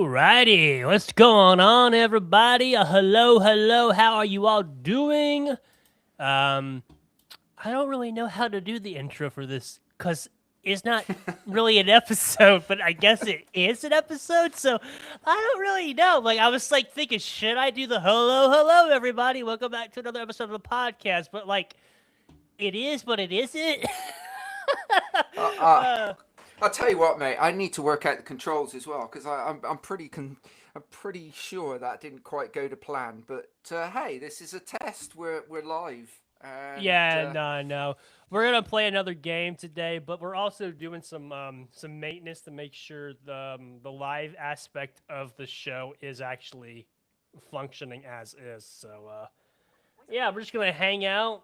Alrighty, what's going on, everybody? Hello, hello. How are you all doing? I don't really know how to do the intro for this because it's not really an episode, but I guess it is an episode. So I don't really know. Like I was like thinking, should I do the hello, hello, everybody? Welcome back to another episode of the podcast. But like, it is, but it isn't. Uh, uh, uh, I'll tell you what, mate. I need to work out the controls as well because I'm pretty sure that didn't quite go to plan. But hey, this is a test. We're live, and Yeah, no, no. We're gonna play another game today, but we're also doing some maintenance to make sure the live aspect of the show is actually functioning as is. So yeah, we're just gonna hang out.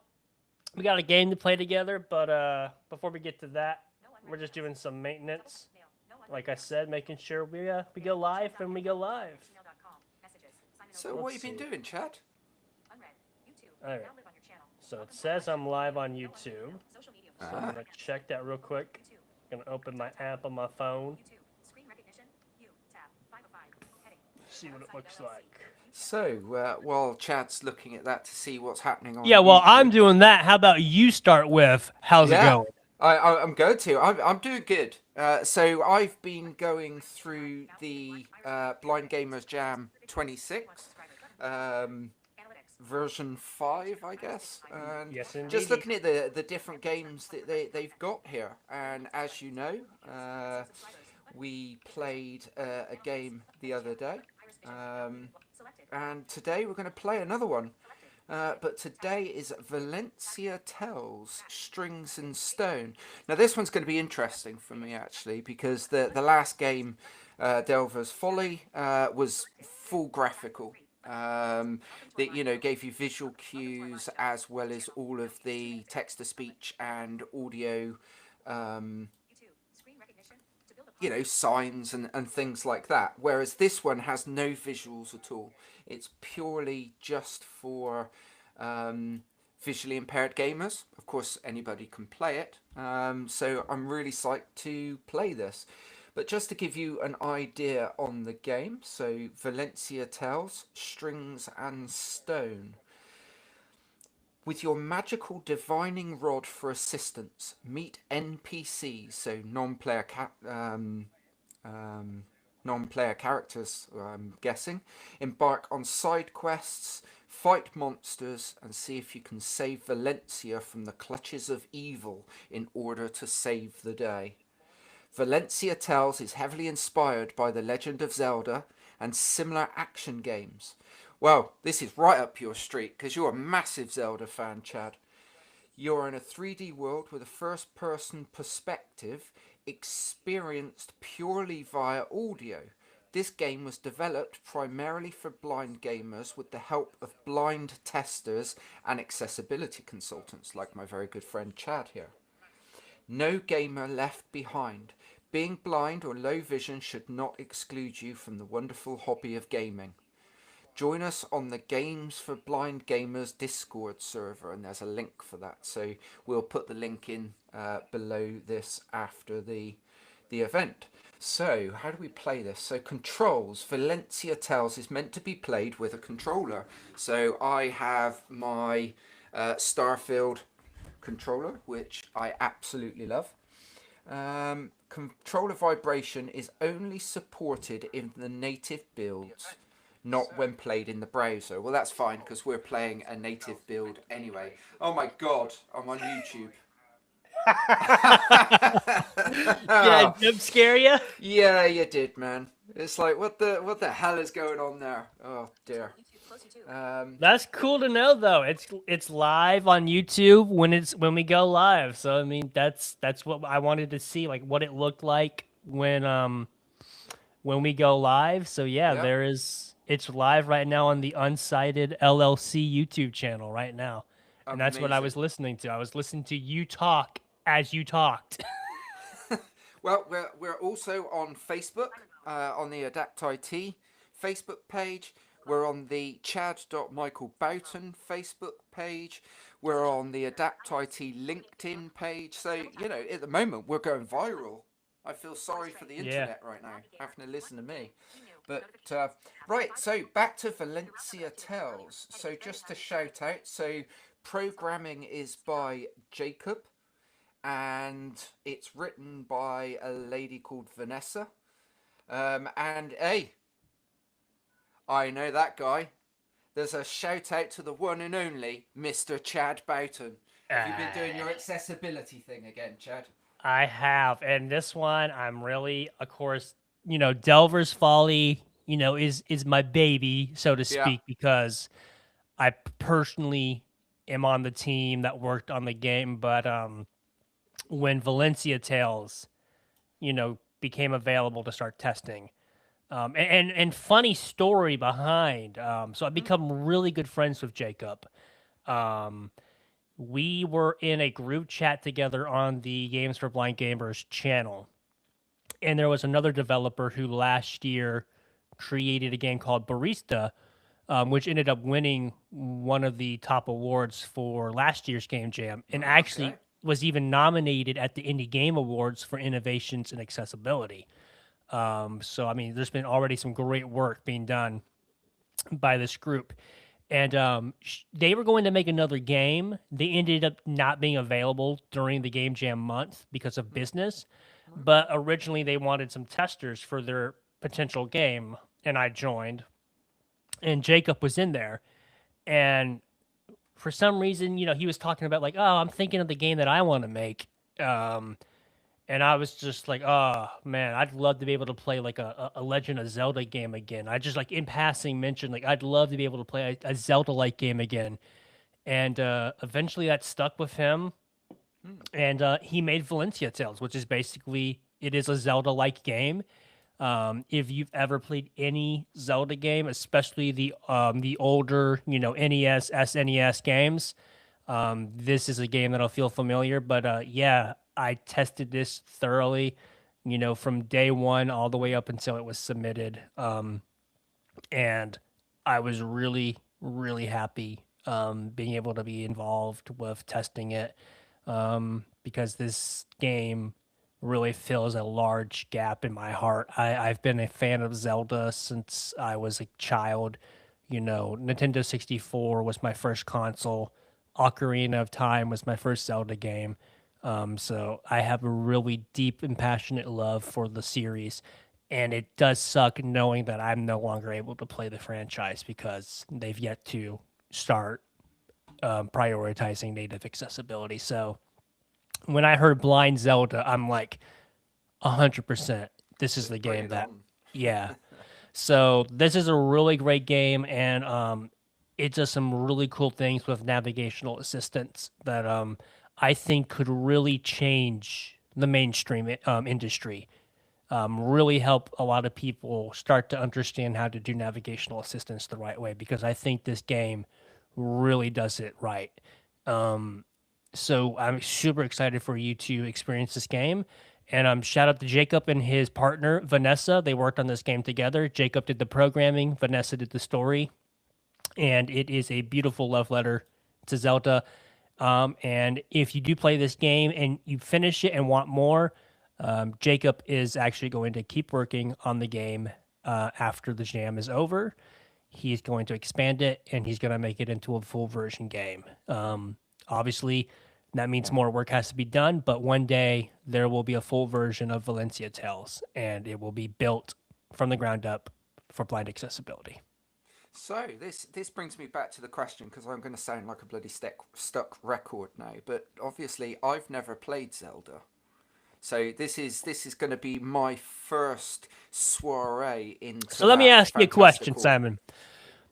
We got a game to play together, but before we get to that, we're just doing some maintenance. Like I said, making sure we go live when we go live. so what Let's you been see. doing, Chad? All right. So it says I'm live on YouTube. So I'm Ah, gonna check that real quick. Gonna open my app on my phone. See what it looks like. so while Chad's looking at that to see what's happening Yeah, on well, I'm YouTube, doing that. How about you start with how's it yeah, going? I'm going to. I'm doing good. So I've been going through the Blind Gamers Jam 26. Um, version 5, I guess, and Yes, just indeedy. looking at the different games that they've got here. And as you know, we played a game the other day, um, and today we're going to play another one. But today is Valencia Tells Strings and Stone. Now this one's going to be interesting for me actually because the last game, Delver's Folly, was full graphical. That gave you visual cues as well as all of the text to speech and audio, um, signs and things like that. Whereas this one has no visuals at all. It's purely just for visually impaired gamers. Of course, anybody can play it. So I'm really psyched to play this. But just to give you an idea on the game, so Valencia Tells Strings and Stone. With your magical divining rod for assistance, meet NPCs, so um, non-player characters, I'm guessing. Embark on side quests, fight monsters, and see if you can save Valencia from the clutches of evil in order to save the day. Valencia Tells is heavily inspired by The Legend of Zelda and similar action games. Well, this is right up your street because you're a massive Zelda fan, Chad. You're in a 3D world with a first person perspective experienced purely via audio. This game was developed primarily for blind gamers with the help of blind testers and accessibility consultants like my very good friend Chad here. No gamer left behind. Being blind or low vision should not exclude you from the wonderful hobby of gaming. Join us on the Games for Blind Gamers Discord server, and there's a link for that. So we'll put the link in below this after the event. So how do we play this? So controls. Valencia Tells is meant to be played with a controller. So I have my Starfield controller, which I absolutely love. Controller vibration is only supported in the native builds, not when played in the browser. Well, that's fine because we're playing a native build anyway. Oh my god, I'm on YouTube. Did I jump scare you? Yeah, you did, man. It's like what the hell is going on there? Oh dear. That's cool to know, though. It's live on YouTube when we go live. So I mean, that's what I wanted to see, like what it looked like when we go live. So yeah, Yeah, there is. It's live right now on the Unsighted LLC YouTube channel right now, and that's what I amazing. was listening to. I was listening to you talk as you talked. Well, we're also on Facebook, on the Adapt IT Facebook page. We're on the Chad.Michael Facebook page. We're on the Adapt IT LinkedIn page. So, at the moment, we're going viral. I feel sorry for the Yeah. internet right now, having to listen to me. But right, so back to Valencia Tales. So just to shout out, so programming is by Jacob, and it's written by a lady called Vanessa. And hey, I know that guy. There's a shout out to the one and only Mr. Chad Boughton. Have you been doing your accessibility thing again, Chad? I have, and this one I'm really, of course, Delver's Folly, is my baby, so to Yeah. speak, because I personally am on the team that worked on the game. But when Valencia Tales, became available to start testing, and funny story behind, so I've become really good friends with Jacob. Um, we were in a group chat together on the Games for Blind Gamers channel, and there was another developer who last year created a game called Barista, which ended up winning one of the top awards for last year's Game Jam, and actually Okay. was even nominated at the Indie Game Awards for innovations in accessibility. So, I mean, there's been already some great work being done by this group. And they were going to make another game. They ended up not being available during the Game Jam month because of business. But originally, they wanted some testers for their potential game, and I joined. And Jacob was in there, and for some reason, he was talking about like, oh, I'm thinking of the game that I want to make. Um, and I was just like, oh man, I'd love to be able to play like a Legend of Zelda game again. I just like in passing mentioned like I'd love to be able to play a Zelda like game again. And eventually that stuck with him, and he made Valencia Tales, which is basically it is a Zelda like game. If you've ever played any Zelda game, especially the older NES, SNES games, this is a game that'll feel familiar. But yeah, I tested this thoroughly, from day one all the way up until it was submitted, and I was really really happy being able to be involved with testing it, because this game really fills a large gap in my heart. I've been a fan of Zelda since I was a child. Nintendo 64 was my first console. Ocarina of Time was my first Zelda game. So I have a really deep and passionate love for the series. And it does suck knowing that I'm no longer able to play the franchise because they've yet to start prioritizing native accessibility. So when I heard Blind Zelda, I'm like, 100%. This is the Bring game it that, on. yeah. So this is a really great game, and it does some really cool things with navigational assistance that I think could really change the mainstream industry. Really help a lot of people start to understand how to do navigational assistance the right way, because I think this game really does it right. Um, so I'm super excited for you to experience this game. And shout out to Jacob and his partner Vanessa. They worked on this game together. Jacob did the programming, Vanessa did the story, and it is a beautiful love letter to Zelda. And if you do play this game and you finish it and want more, Jacob is actually going to keep working on the game after the jam is over. He's going to expand it and he's going to make it into a full version game. Obviously, that means more work has to be done, but one day there will be a full version of Valencia Tales, and it will be built from the ground up for blind accessibility. So this brings me back to the question, because I'm going to sound like a bloody stuck record now. But obviously, I've never played Zelda, so this is going to be my first soiree into So let me that ask you a question, fantastical Simon.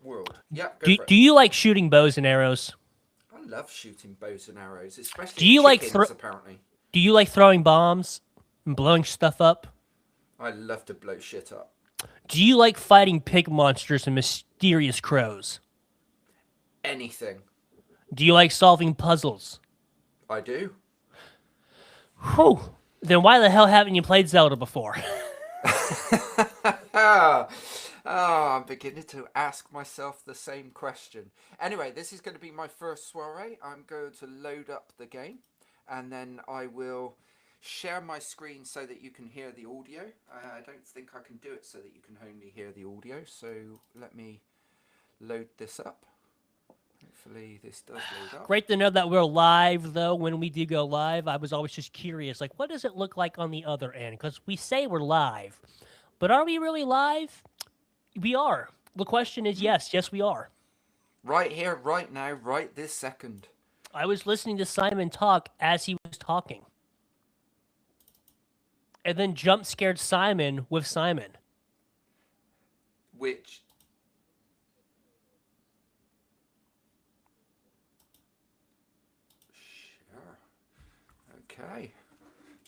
world. Yeah, go Do, for it. do you like shooting bows and arrows? I love shooting bows and arrows, Do especially you like chickens. Apparently, do you like throwing bombs and blowing stuff up? I love to blow shit up. Do you like fighting pig monsters and mysterious crows? Anything, Do you like solving puzzles? I do. Whew. Then why the hell haven't you played Zelda before? I'm beginning to ask myself the same question. Anyway, this is going to be my first soiree. I'm going to load up the game, and then I will share my screen so that you can hear the audio. I don't think I can do it so that you can only hear the audio. So let me load this up. Hopefully this does load up. Great to know that we're live, though. When we do go live, I was always just curious, like, what does it look like on the other end? Because we say we're live, but are we really live? We are. The question is yes, we are. Right here, right now, right this second. I was listening to Simon talk as he was talking. And then jump scared Simon with Simon. Which... Sure. Okay.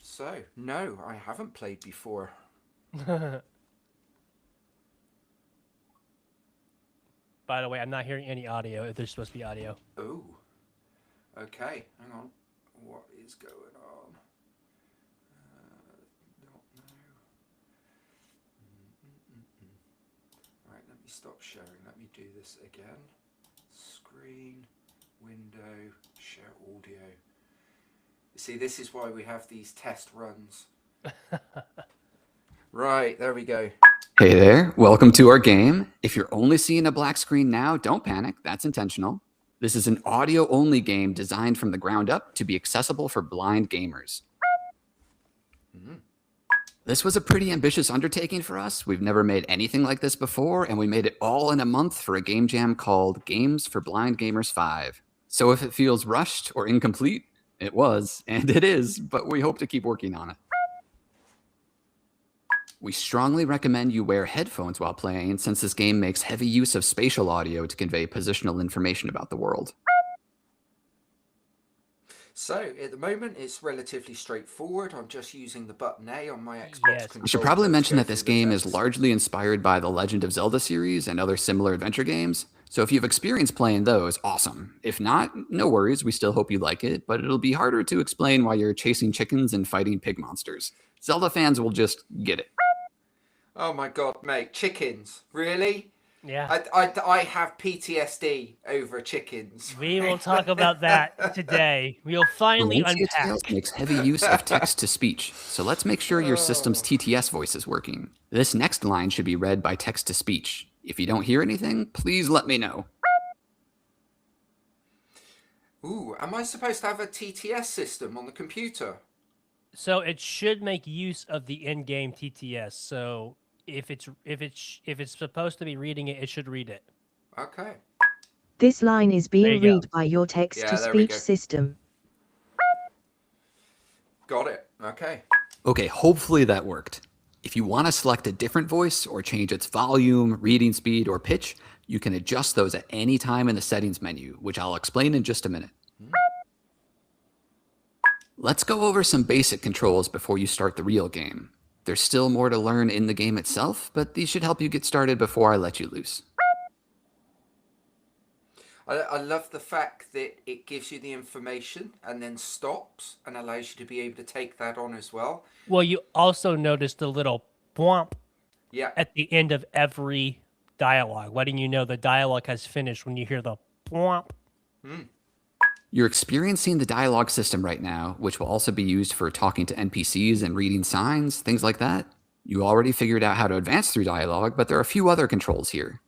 So, no, I haven't played before. By the way, I'm not hearing any audio if there's supposed to be audio. Oh. Okay, hang on. What is going on? Not now. Right, let me stop sharing. Let me do this again. Screen, window, share audio. You see, this is why we have these test runs. Right, there we go. Hey there, welcome to our game. If you're only seeing a black screen now, don't panic, that's intentional. This is an audio-only game designed from the ground up to be accessible for blind gamers. This was a pretty ambitious undertaking for us. We've never made anything like this before, and we made it all in a month for a game jam called Games for Blind Gamers 5. So if it feels rushed or incomplete, it was, and it is, but we hope to keep working on it. We strongly recommend you wear headphones while playing, since this game makes heavy use of spatial audio to convey positional information about the world. So, at the moment, it's relatively straightforward. I'm just using the button A on my Xbox controller. I should probably mention that this game is largely inspired by the Legend of Zelda series and other similar adventure games. So if you've experienced playing those, awesome. If not, no worries, we still hope you like it, but it'll be harder to explain why you're chasing chickens and fighting pig monsters. Zelda fans will just get it. Oh my god, mate, chickens. Really? Yeah. I have PTSD over chickens. We will talk about that today. We'll finally Valencia unpack. Tales makes heavy use of text-to-speech, so let's make sure your system's TTS voice is working. This next line should be read by text-to-speech. If you don't hear anything, please let me know. Ooh, am I supposed to have a TTS system on the computer? So it should make use of the in-game TTS. So if it's supposed to be reading it, it should read it. Okay. This line is There being you go. read by your there we text-to-speech go. system. Got it. Okay. Okay, hopefully that worked. If you want to select a different voice or change its volume, reading speed, or pitch, you can adjust those at any time in the settings menu, which I'll explain in just a minute. Let's go over some basic controls before you start the real game. There's still more to learn in the game itself, but these should help you get started before I let you loose. I love the fact that it gives you the information and then stops and allows you to be able to take that on as well. Well, you also notice the little bwomp Yeah. at the end of every dialogue, letting you know the dialogue has finished when you hear the bwomp. You're experiencing the dialogue system right now, which will also be used for talking to NPCs and reading signs, things like that. You already figured out how to advance through dialogue, but there are a few other controls here.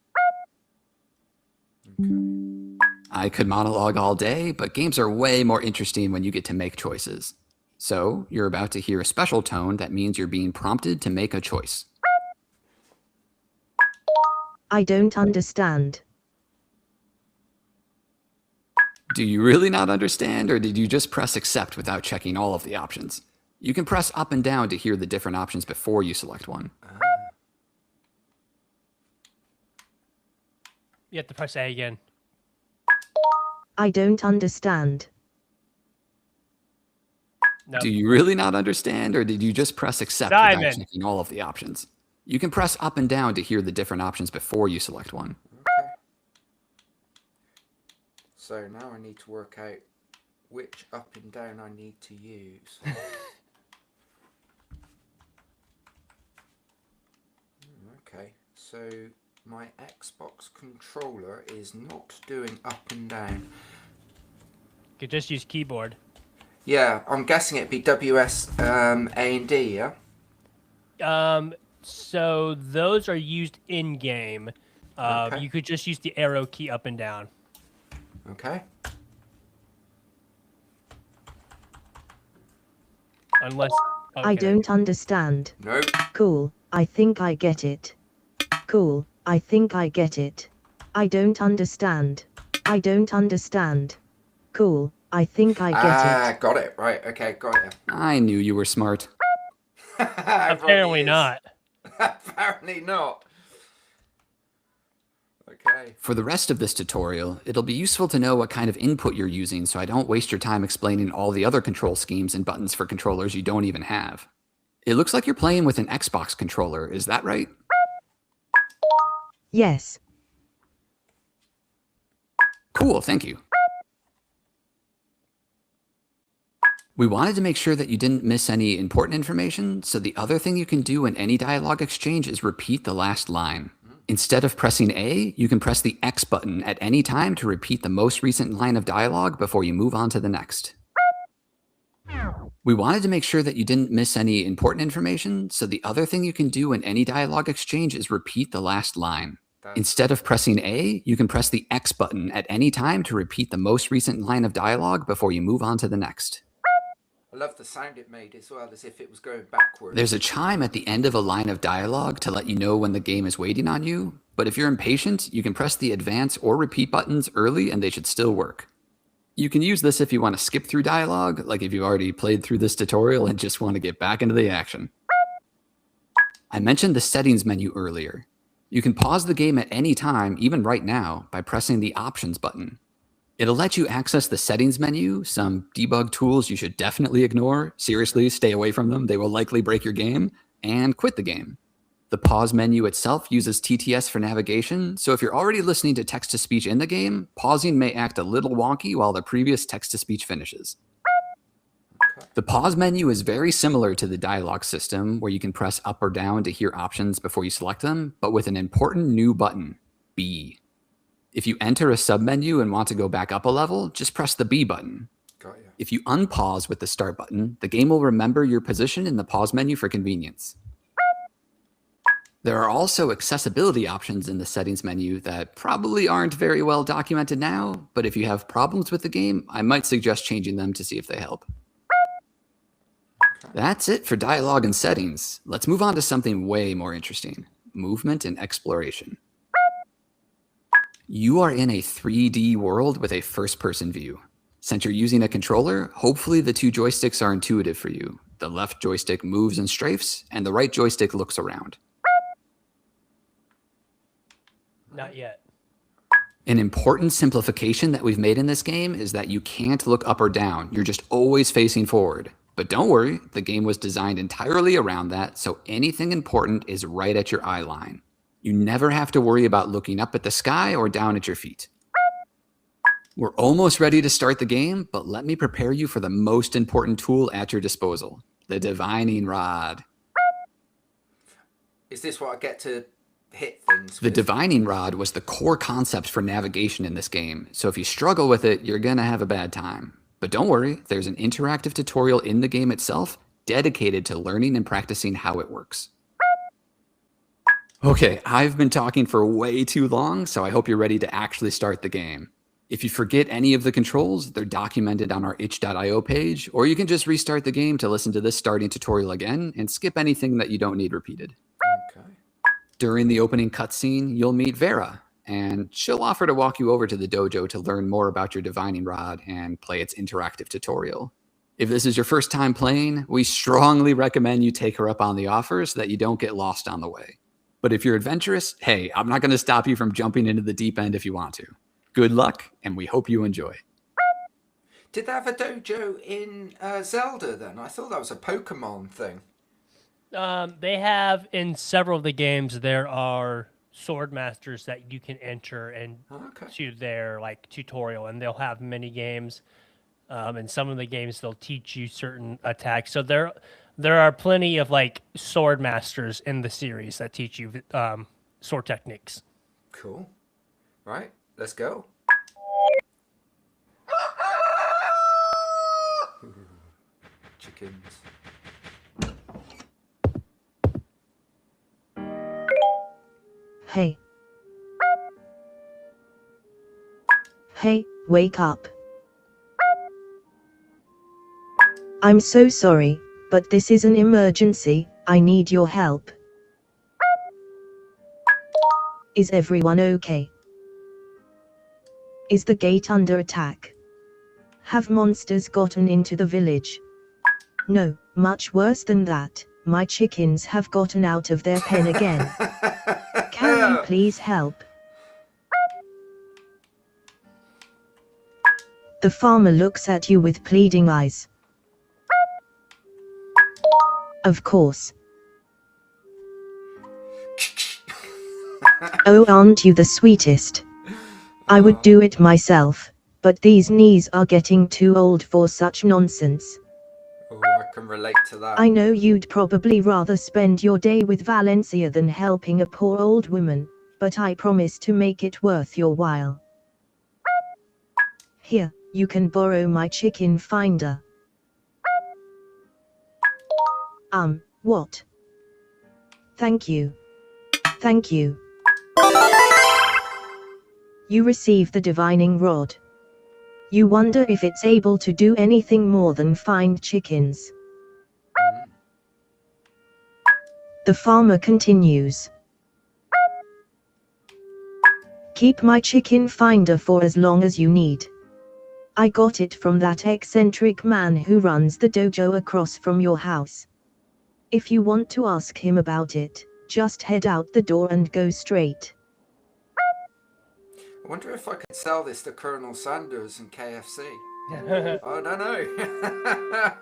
I could monologue all day, but games are way more interesting when you get to make choices. So, you're about to hear a special tone that means you're being prompted to make a choice. I don't understand. Do you really not understand, or did you just press accept without checking all of the options? You can press up and down to hear the different options before you select one. You have to press A again. I don't understand. No. Do you really not understand, or did you just press accept Simon. without checking all of the options? You can press up and down to hear the different options before you select one. Okay. So now I need to work out which up and down I need to use. Okay, so my Xbox controller is not doing up and down. You could just use keyboard. Yeah, I'm guessing it'd be WS A and D. Yeah. So those are used in game. Okay. You could just use the arrow key up and down. Okay. Unless I okay. don't understand. Nope. Cool, I think I get it. Cool, I think I get it. I don't understand. I don't understand. Cool, I think I get it. Got it. Right. Okay, got it. I knew you were smart. Apparently not. Apparently not. Okay. For the rest of this tutorial, it'll be useful to know what kind of input you're using so I don't waste your time explaining all the other control schemes and buttons for controllers you don't even have. It looks like you're playing with an Xbox controller, is that right? Yes, Cool, thank you. We wanted to make sure that you didn't miss any important information, so the other thing you can do in any dialogue exchange is repeat the last line. Instead of pressing A, you can press the X button at any time to repeat the most recent line of dialogue before you move on to the next. We wanted to make sure that you didn't miss any important information, so the other thing you can do in any dialogue exchange is repeat the last line. Instead of pressing A, you can press the X button at any time to repeat the most recent line of dialogue before you move on to the next. I love the sound it made as well, as if it was going backwards. There's a chime at the end of a line of dialogue to let you know when the game is waiting on you, but if you're impatient, you can press the advance or repeat buttons early and they should still work. You can use this if you want to skip through dialogue, like if you've already played through this tutorial and just want to get back into the action. I mentioned the settings menu earlier. You can pause the game at any time, even right now, by pressing the options button. It'll let you access the settings menu, some debug tools you should definitely ignore. Seriously, stay away from them. They will likely break your game, and quit the game. The pause menu itself uses TTS for navigation, so if you're already listening to text-to-speech in the game, pausing may act a little wonky while the previous text-to-speech finishes. The pause menu is very similar to the dialogue system, where you can press up or down to hear options before you select them, but with an important new button, B. If you enter a submenu and want to go back up a level, just press the B button. Got you. If you unpause with the start button, the game will remember your position in the pause menu for convenience. There are also accessibility options in the settings menu that probably aren't very well documented now, but if you have problems with the game, I might suggest changing them to see if they help. That's it for dialogue and settings. Let's move on to something way more interesting, movement and exploration. You are in a 3D world with a first-person view. Since you're using a controller, hopefully the two joysticks are intuitive for you. The left joystick moves and strafes, and the right joystick looks around. Not yet. An important simplification that we've made in this game is that you can't look up or down. You're just always facing forward. But don't worry, the game was designed entirely around that, so anything important is right at your eye line. You never have to worry about looking up at the sky or down at your feet. We're almost ready to start the game, but let me prepare you for the most important tool at your disposal, the divining rod. Is this what I get to hit things The with? divining rod was the core concept for navigation in this game, so if you struggle with it, you're gonna have a bad time. But don't worry, there's an interactive tutorial in the game itself dedicated to learning and practicing how it works. Okay, I've been talking for way too long, so I hope you're ready to actually start the game. If you forget any of the controls, they're documented on our itch.io page, or you can just restart the game to listen to this starting tutorial again and skip anything that you don't need repeated. Okay. During the opening cutscene, you'll meet Vera, and she'll offer to walk you over to the dojo to learn more about your divining rod and play its interactive tutorial. If this is your first time playing, we strongly recommend you take her up on the offer so that you don't get lost on the way. But if you're adventurous, hey, I'm not going to stop you from jumping into the deep end if you want to. Good luck, and we hope you enjoy. Did they have a dojo in Zelda then? I thought that was a Pokemon thing. They have in several of the games there are sword masters that you can enter and Okay. to their like tutorial, and they'll have mini games. And some of the games they'll teach you certain attacks. So there are plenty of like sword masters in the series that teach you sword techniques. Cool. Right, let's go. chickens. Hey. Hey, wake up. I'm so sorry, but this is an emergency. I need your help. Is everyone okay? Is the gate under attack? Have monsters gotten into the village? No, much worse than that. My chickens have gotten out of their pen again. Can you please help? The farmer looks at you with pleading eyes. Of course. Oh, aren't you the sweetest? I would do it myself, but these knees are getting too old for such nonsense. Oh, I can relate to that. I know you'd probably rather spend your day with Valencia than helping a poor old woman, but I promise to make it worth your while. Here, you can borrow my chicken finder. What? Thank you. Thank you. You receive the divining rod. You wonder if it's able to do anything more than find chickens. The farmer continues. Keep my chicken finder for as long as you need. I got it from that eccentric man who runs the dojo across from your house. If you want to ask him about it, just head out the door and go straight. I wonder if I could sell this to Colonel Sanders and KFC. I don't know.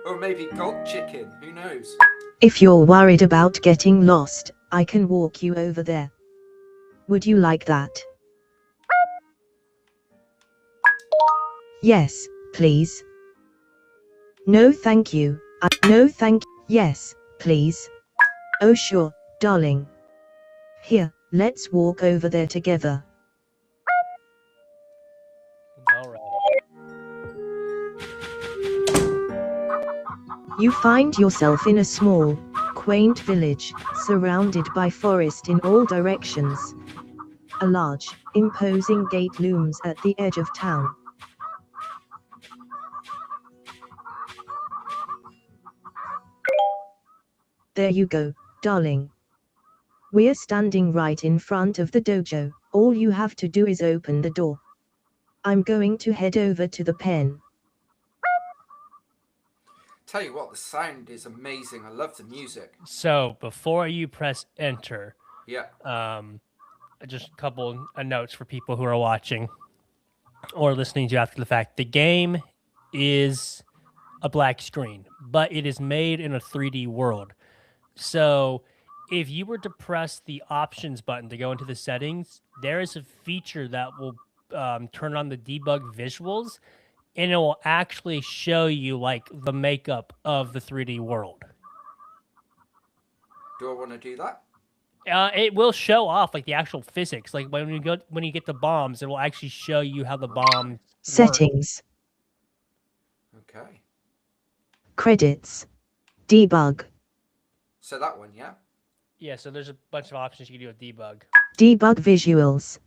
Or maybe Gold Chicken, who knows? If you're worried about getting lost, I can walk you over there. Would you like that? Yes, please. No thank you. No thank you. Yes, please. Oh sure, darling. Here, let's walk over there together. All right. You find yourself in a small, quaint village, surrounded by forest in all directions. A large, imposing gate looms at the edge of town. There you go, darling. We're standing right in front of the dojo. All you have to do is open the door. I'm going to head over to the pen. Tell you what, the sound is amazing. I love the music. So before you press enter, Yeah. just a couple of notes for people who are watching or listening to after the fact. The game is a black screen, but it is made in a 3D world. So if you were to press the options button to go into the settings, there is a feature that will turn on the debug visuals, and it will actually show you like the makeup of the 3D world. Do I want to do that? It will show off like the actual physics. Like when you get the bombs, it will actually show you how the bombs work. Settings. Okay. Credits. Debug. So that one, yeah? Yeah, so there's a bunch of options you can do with debug. Debug visuals.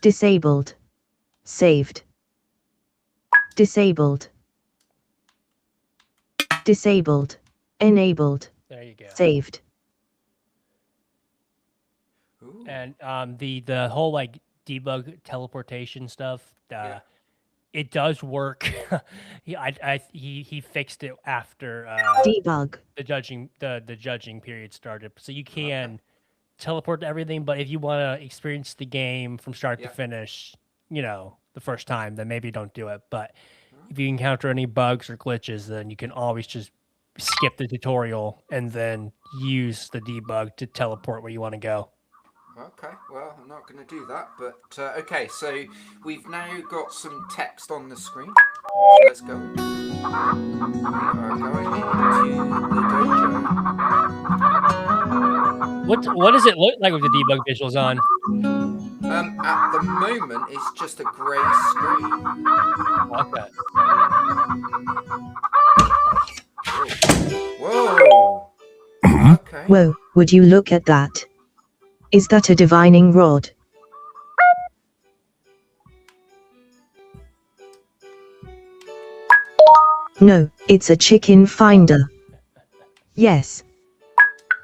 Disabled. Saved. Disabled. Disabled. Enabled. There you go. Saved. Ooh. And the whole like debug teleportation stuff, Yeah. it does work. he fixed it after Debug. the judging period started, so you can teleport to everything. But if you want to experience the game from start Yeah. to finish, the first time, then maybe don't do it. But if you encounter any bugs or glitches, then you can always just skip the tutorial and then use the debug to teleport where you want to go. Okay, well, I'm not going to do that, but okay, so we've now got some text on the screen. So let's go. We are going into the dojo. What does it look like with the debug visuals on? At the moment, it's just a grey screen. Okay. Okay. Whoa, would you look at that? Is that a divining rod? No, it's a chicken finder. Yes.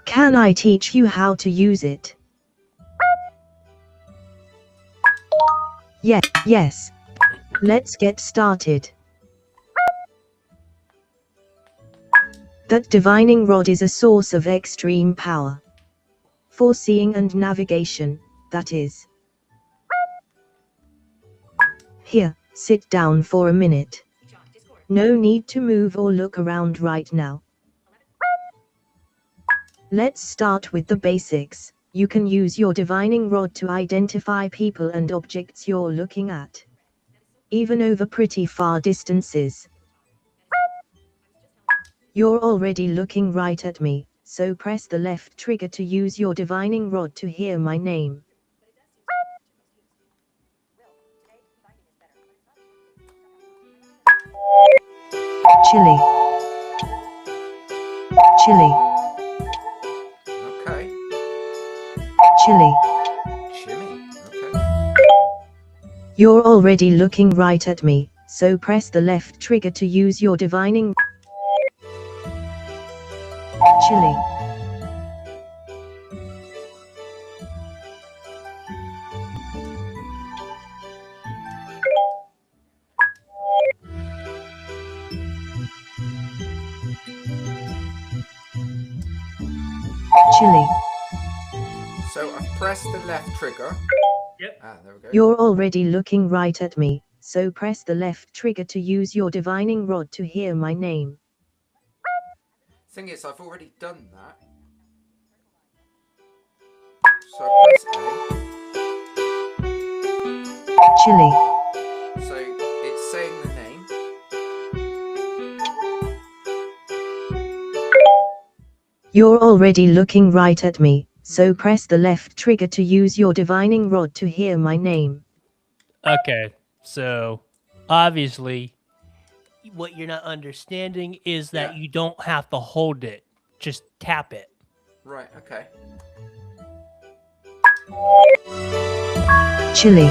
Can I teach you how to use it? Yes. Let's get started. That divining rod is a source of extreme power. For seeing and navigation, that is. Here, sit down for a minute. No need to move or look around right now. Let's start with the basics. You can use your divining rod to identify people and objects you're looking at, even over pretty far distances. You're already looking right at me, so press the left trigger to use your divining rod to hear my name. Chili. Chili. Okay. Chili. Chimmy. Okay. You're already looking right at me, so press the left trigger to use your divining. Chili. Chili. So I've pressed the left trigger. Yep. Ah, there we go. You're already looking right at me, so press the left trigger to use your divining rod to hear my name. Thing is, I've already done that. So I press Chili. A. So it's saying the name. You're already looking right at me, so press the left trigger to use your divining rod to hear my name. Okay, so obviously, what you're not understanding is that Yeah. you don't have to hold it; just tap it. Right. Okay. Chili.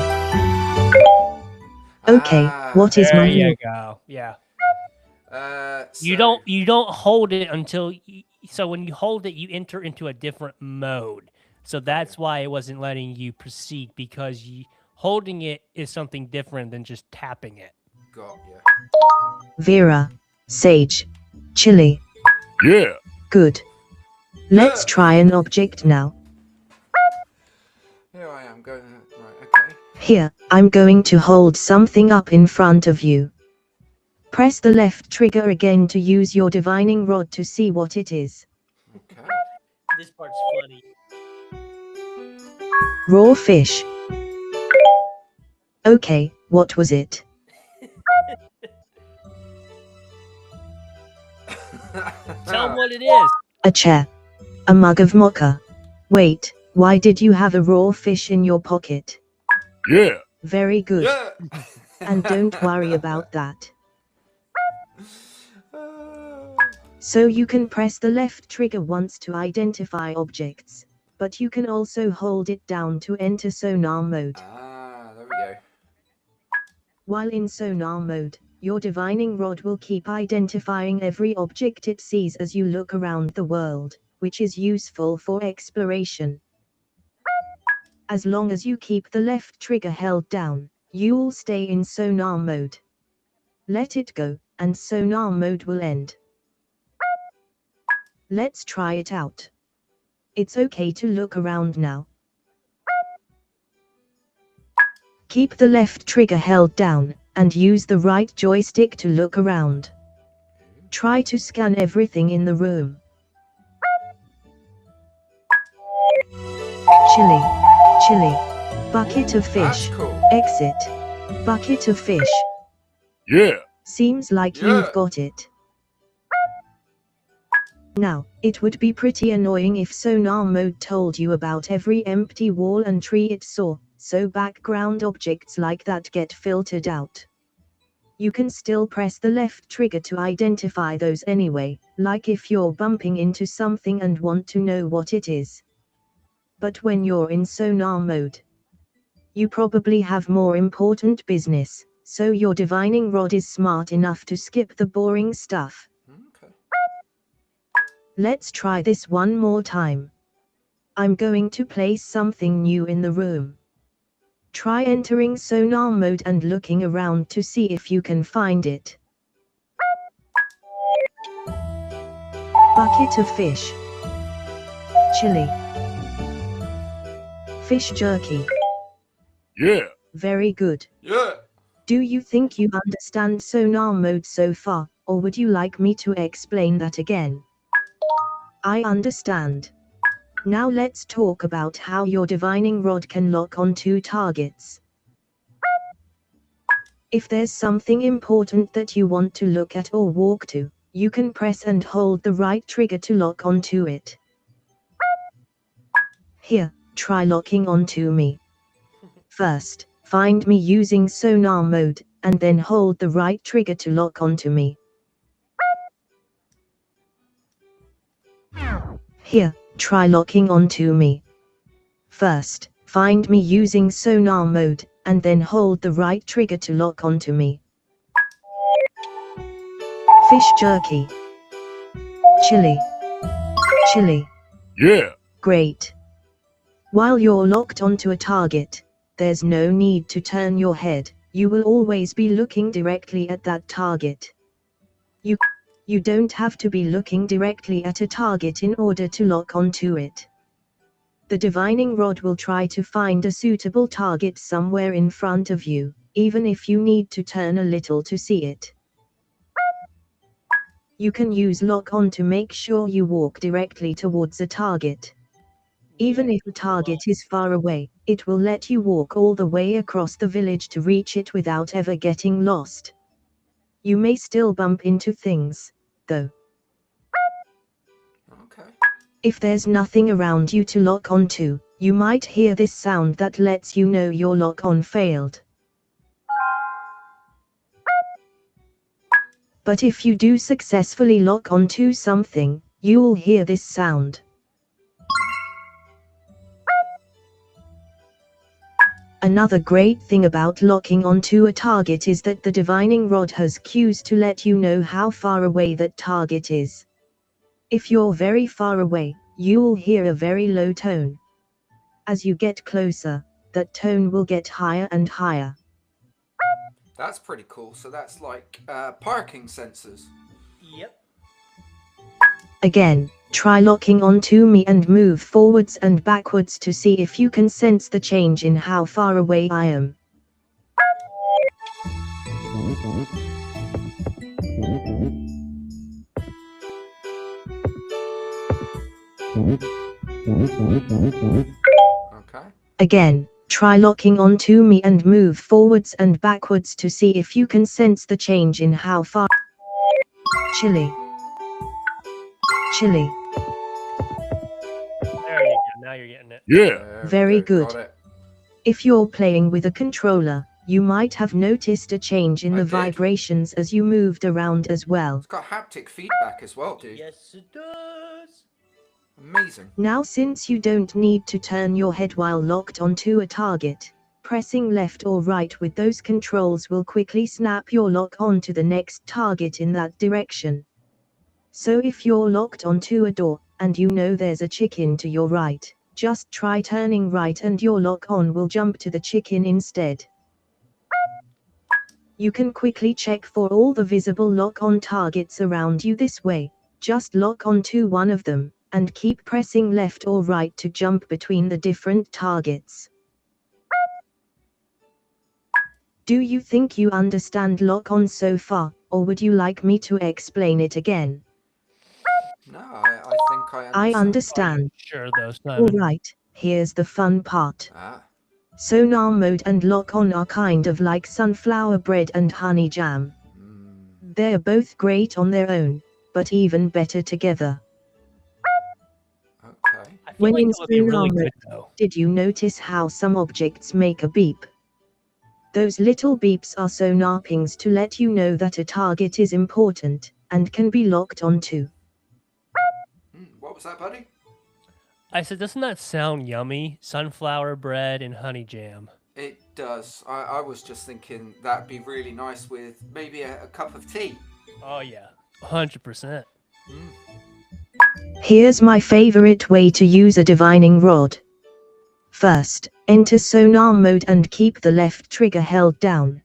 Okay, Ah, what is There my you name? go. Yeah, So, you don't hold it until. So when you hold it, you enter into a different mode. So that's why it wasn't letting you proceed because holding it is something different than just tapping it. got you. Vera. Sage. Chili. Yeah. Good. Let's try an object now. Here I am going. Right. Okay. Here, I'm going to hold something up in front of you. Press the left trigger again to use your divining rod to see what it is. Okay. This part's funny. Raw fish. Okay, what was it? Tell them what it is. A chair. A mug of mocha. Wait, why did you have a raw fish in your pocket? Yeah. Very good. Yeah. And don't worry about that. So you can press the left trigger once to identify objects, but you can also hold it down to enter sonar mode. Ah, there we go. While in sonar mode, your divining rod will keep identifying every object it sees as you look around the world, which is useful for exploration. As long as you keep the left trigger held down, you'll stay in sonar mode. Let it go, and sonar mode will end. Let's try it out. It's okay to look around now. Keep the left trigger held down, and use the right joystick to look around. Try to scan everything in the room. Chili. Chili. Bucket of That's fish. cool. Exit. Bucket of fish. Yeah. Seems like Yeah. you've got it. Now, it would be pretty annoying if sonar mode told you about every empty wall and tree it saw, so background objects like that get filtered out. You can still press the left trigger to identify those anyway, like if you're bumping into something and want to know what it is. But when you're in sonar mode, you probably have more important business, so your divining rod is smart enough to skip the boring stuff. Okay. Let's try this one more time. I'm going to place something new in the room. Try entering sonar mode and looking around to see if you can find it. Bucket of fish. Chili. Fish jerky. Yeah. Very good. Yeah. Do you think you understand sonar mode so far, or would you like me to explain that again? I understand. Now let's talk about how your divining rod can lock onto targets. If there's something important that you want to look at or walk to, you can press and hold the right trigger to lock onto it. Here, try locking onto me. First, find me using sonar mode, and then hold the right trigger to lock onto me. Here, try locking onto me. First, find me using sonar mode, and then hold the right trigger to lock onto me. Fish jerky. Chili. Chili. Yeah. Great. While you're locked onto a target, there's no need to turn your head, you will always be looking directly at that target. You don't have to be looking directly at a target in order to lock onto it. The divining rod will try to find a suitable target somewhere in front of you, even if you need to turn a little to see it. You can use lock on to make sure you walk directly towards a target. Even if the target is far away, it will let you walk all the way across the village to reach it without ever getting lost. You may still bump into things, though. Okay. If there's nothing around you to lock onto, you might hear this sound that lets you know your lock-on failed. But if you do successfully lock onto something, you will hear this sound. Another great thing about locking onto a target is that the divining rod has cues to let you know how far away that target is. If you're very far away, you will hear a very low tone. As you get closer, that tone will get higher and higher. That's pretty cool. So that's like parking sensors. Yep. Again, try locking onto me and move forwards and backwards to see if you can sense the change in how far away I am. Okay. Again, try locking onto me and move forwards and backwards to see if you can sense the change in how far. Chili. Chili. There you go. Now you're getting it. Yeah. There we Very go, good. got it. If you're playing with a controller, you might have noticed a change in I the did. vibrations as you moved around as well. It's got haptic feedback as well, dude. Yes, it does. Amazing. Now, since you don't need to turn your head while locked onto a target, pressing left or right with those controls will quickly snap your lock onto the next target in that direction. So if you're locked onto a door, and you know there's a chicken to your right, just try turning right and your lock-on will jump to the chicken instead. You can quickly check for all the visible lock-on targets around you this way. Just lock onto one of them, and keep pressing left or right to jump between the different targets. Do you think you understand lock-on so far, or would you like me to explain it again? No, I think I I understand. Sure, though, Simon. Alright, here's the fun part. Ah, Sonar mode and lock-on are kind of like sunflower bread and honey jam. They're both great on their own, but even better together. okay. I feel When like in it would be really sonar good, mode, though. did you notice how some objects make a beep? Those little beeps are sonar pings to let you know that a target is important and can be locked onto. What was that, buddy? I said, doesn't that sound yummy? Sunflower bread and honey jam. It does. I was just thinking that'd be really nice with maybe a cup of tea. Oh yeah, 100%. Here's my favorite way to use a divining rod. First, enter sonar mode and keep the left trigger held down.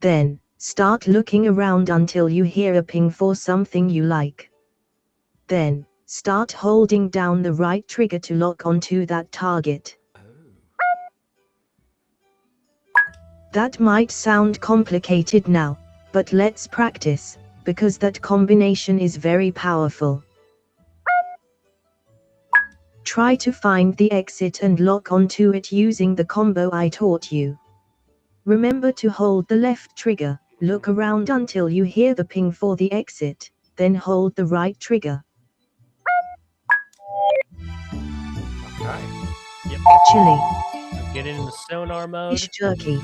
Then, start looking around until you hear a ping for something you like. Then, start holding down the right trigger to lock onto that target. That might sound complicated now, but let's practice, because that combination is very powerful. Try to find the exit and lock onto it using the combo I taught you. Remember to hold the left trigger, look around until you hear the ping for the exit, then hold the right trigger. Okay. Yep. Chili, Get it in the sonar mode. fish jerky.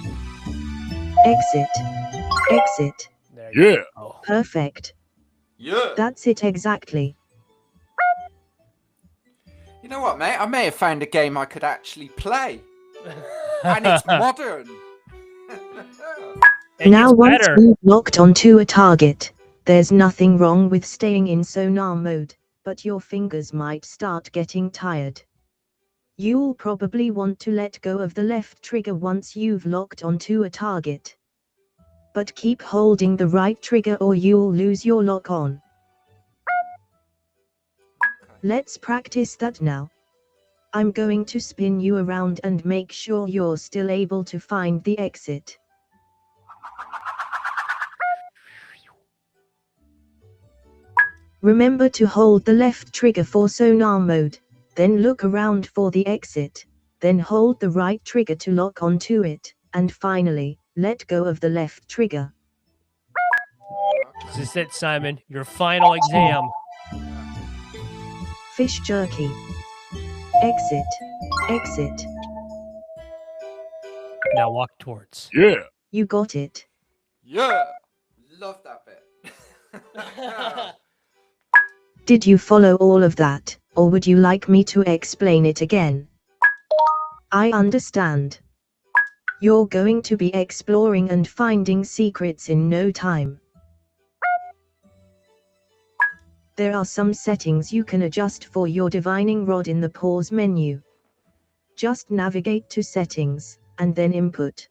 Exit. Exit. There you Yeah. go. Perfect. Yeah. That's it exactly. You know what, mate? I may have found a game I could actually play. And it's modern. It Now gets once better. you've locked onto a target, there's nothing wrong with staying in sonar mode, but your fingers might start getting tired. You'll probably want to let go of the left trigger once you've locked onto a target. But keep holding the right trigger or you'll lose your lock on. Let's practice that now. I'm going to spin you around and make sure you're still able to find the exit. Remember to hold the left trigger for sonar mode, then look around for the exit, then hold the right trigger to lock onto it, and finally, let go of the left trigger. This is it, Simon. Your final exam. Fish jerky. Exit. Exit. Now walk towards. Yeah. You got it. Yeah. Love that bit. Did you follow all of that, or would you like me to explain it again? I understand. You're going to be exploring and finding secrets in no time. There are some settings you can adjust for your divining rod in the pause menu. Just navigate to settings, and then input.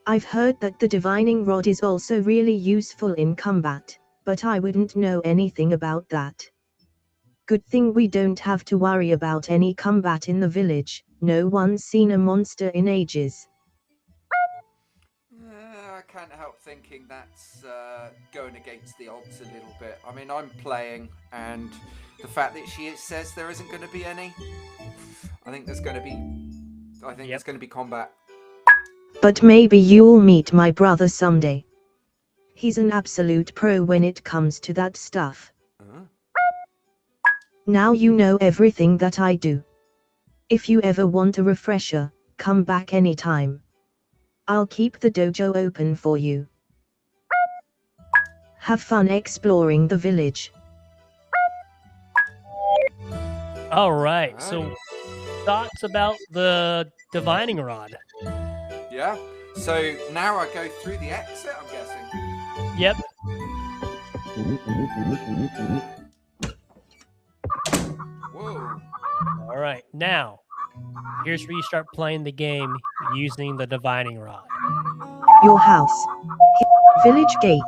I've heard that the divining rod is also really useful in combat, but I wouldn't know anything about that. Good thing we don't have to worry about any combat in the village. No one's seen a monster in ages. I can't help thinking that's going against the odds a little bit. I mean, I'm playing, and the fact that says there isn't going to be any, I think there's going to be. I think there's going to be combat. But maybe you'll meet my brother someday. He's an absolute pro when it comes to that stuff. Now you know everything that I do. If you ever want a refresher, come back anytime. I'll keep the dojo open for you. Have fun exploring the village. All right. So, thoughts about the divining rod? Yeah. So now I go through the exit, I'm guessing. Yep. Whoa. All right. Now, here's where you start playing the game using the divining rod. Your house. Village gate.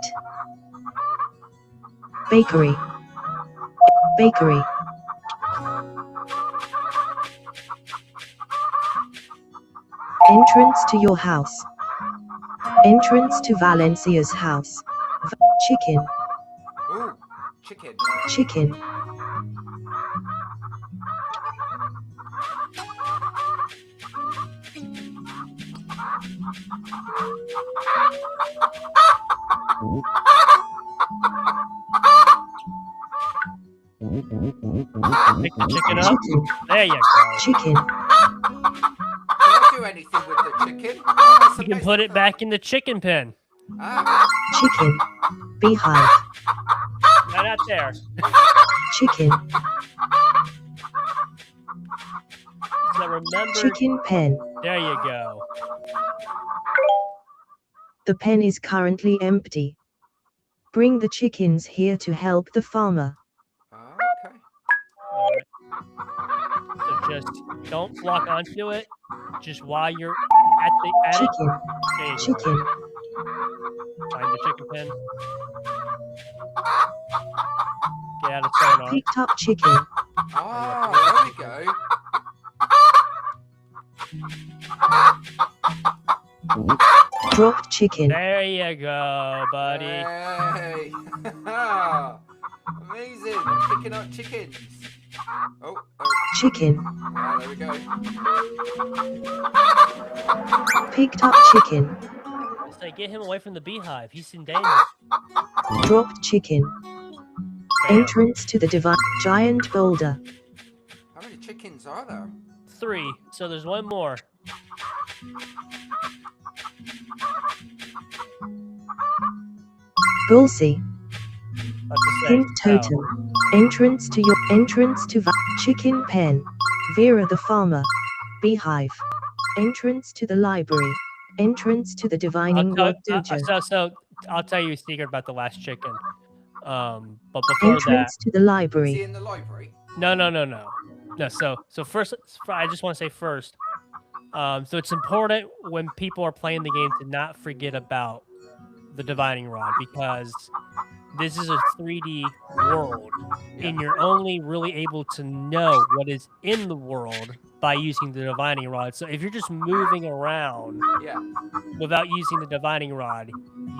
Bakery. Bakery. Entrance to your house. Entrance to Valencia's house. Chicken. Ooh, chicken. Chicken. Pick the chicken up. Chicken. There you go. Chicken. Can I do do anything with the chicken. What am I You can supposed put to it back in the chicken pen. Ah, Chicken. Beehive. No, not there. Chicken. So remember, Chicken pen. there you go. The pen is currently empty. Bring the chickens here to help the farmer. okay. All right. So just don't walk onto it. Just while you're at it, Chicken. there you go. Chicken. Find the chicken pen. Get out of sonar. Picked up chicken. Ah, there we go. Dropped chicken. There you go, buddy. Hey. Amazing. I'm picking up chickens. Oh, Chicken. there we go. Picked up chicken. It's like, get him away from the beehive. He's in danger. Dropped chicken. Bam. Entrance to the giant boulder. How many chickens are there? 3. So there's one more. Bullseye. About to say. Hint totem. Entrance to chicken pen. Vera the farmer. Beehive. Entrance to the library. Entrance to the divining rod dojo. So I'll tell you a secret about the last chicken. But before that, Entrance to the Is he library. in the library? no. So first, I just want to say first. So it's important when people are playing the game to not forget about the divining rod, because this is a 3D world, and you're only really able to know what is in the world by using the divining rod. So if you're just moving around Yeah. without using the divining rod,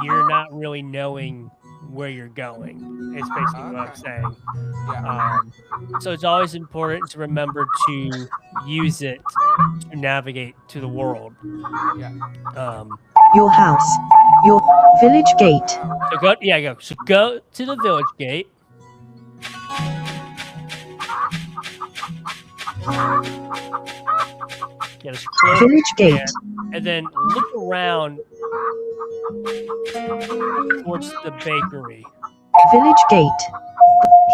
you're not really knowing where you're going. It's basically what I'm Okay. saying. Yeah. So it's always important to remember to use it to navigate to the world. Yeah. Your house. Your village gate. So go. So go to the village gate. Get as close Village as you gate. can, and then look around towards the bakery. Village gate.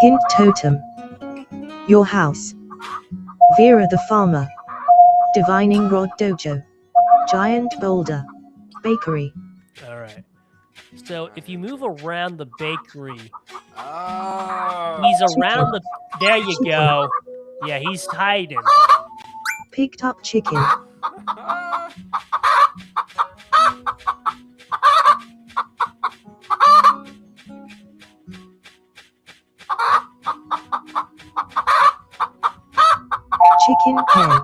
Hint totem. Your house. Vera the farmer. Divining rod dojo. Giant boulder. Bakery. All right. So if you move around the bakery, Oh. he's around the. There you go. Yeah, he's hiding. Picked up chicken. Chicken pen.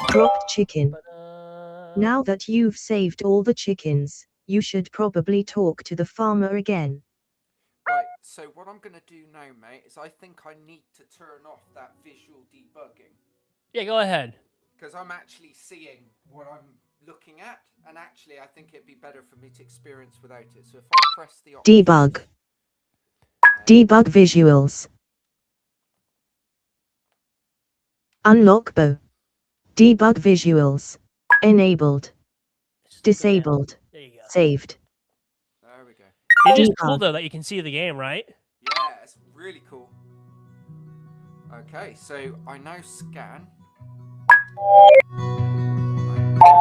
Dropped chicken. Now that you've saved all the chickens, you should probably talk to the farmer again. Right, so what I'm going to do now, mate, is I think I need to turn off that visual debugging. Yeah, go ahead. Because I'm actually seeing what I'm looking at, and actually I think it'd be better for me to experience without it. So if I press the option, Debug. Debug visuals. Unlock bow. Debug visuals. Enabled. Disabled. There you go. Saved. there we go. It's just cool Debug. though that you can see the game, right? Yeah, it's really cool. Okay, so I now scan.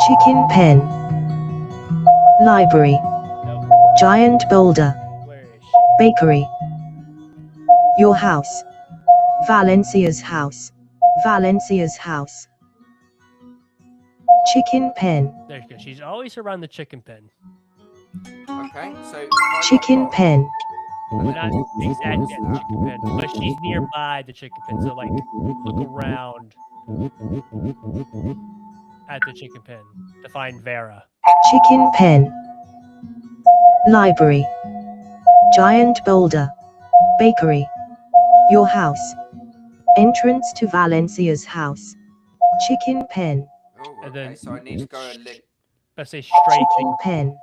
Chicken pen. Library. Nope. Giant boulder. Where is she? Bakery. Your house. Valencia's house. Valencia's house. Chicken pen. There you go. She's always around the chicken pen. Okay, so if I Chicken log on- pen. Not exactly at the chicken pen, but she's nearby the chicken pen. So like, look around at the chicken pen to find Vera. Chicken pen. Library. Giant boulder. Bakery. Your house. Entrance to Valencia's house. Chicken pen. Oh, And okay, then- so I need to go and lick. Let's say straight. Chicken pen.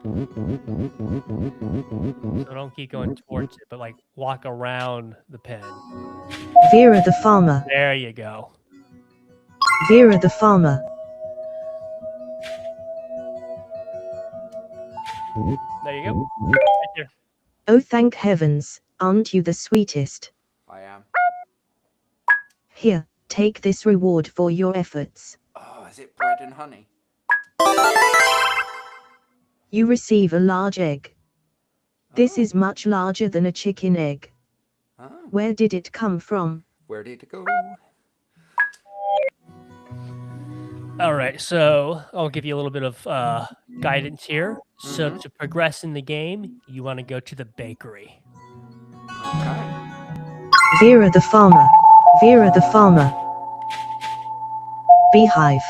So don't keep going towards it, but like walk around the pen. Vera the farmer. There you go. Vera the farmer. There you go. Right there. Oh, thank heavens, aren't you the sweetest? I am. Here, take this reward for your efforts. Oh, is it bread and honey? You receive a large egg. This Oh. is much larger than a chicken egg. Oh, Where did it come from? where did it go? All right, so I'll give you a little bit of guidance here. So Mhm. to progress in the game, you want to go to the bakery. Okay. Vera the farmer. Vera the farmer. Beehive.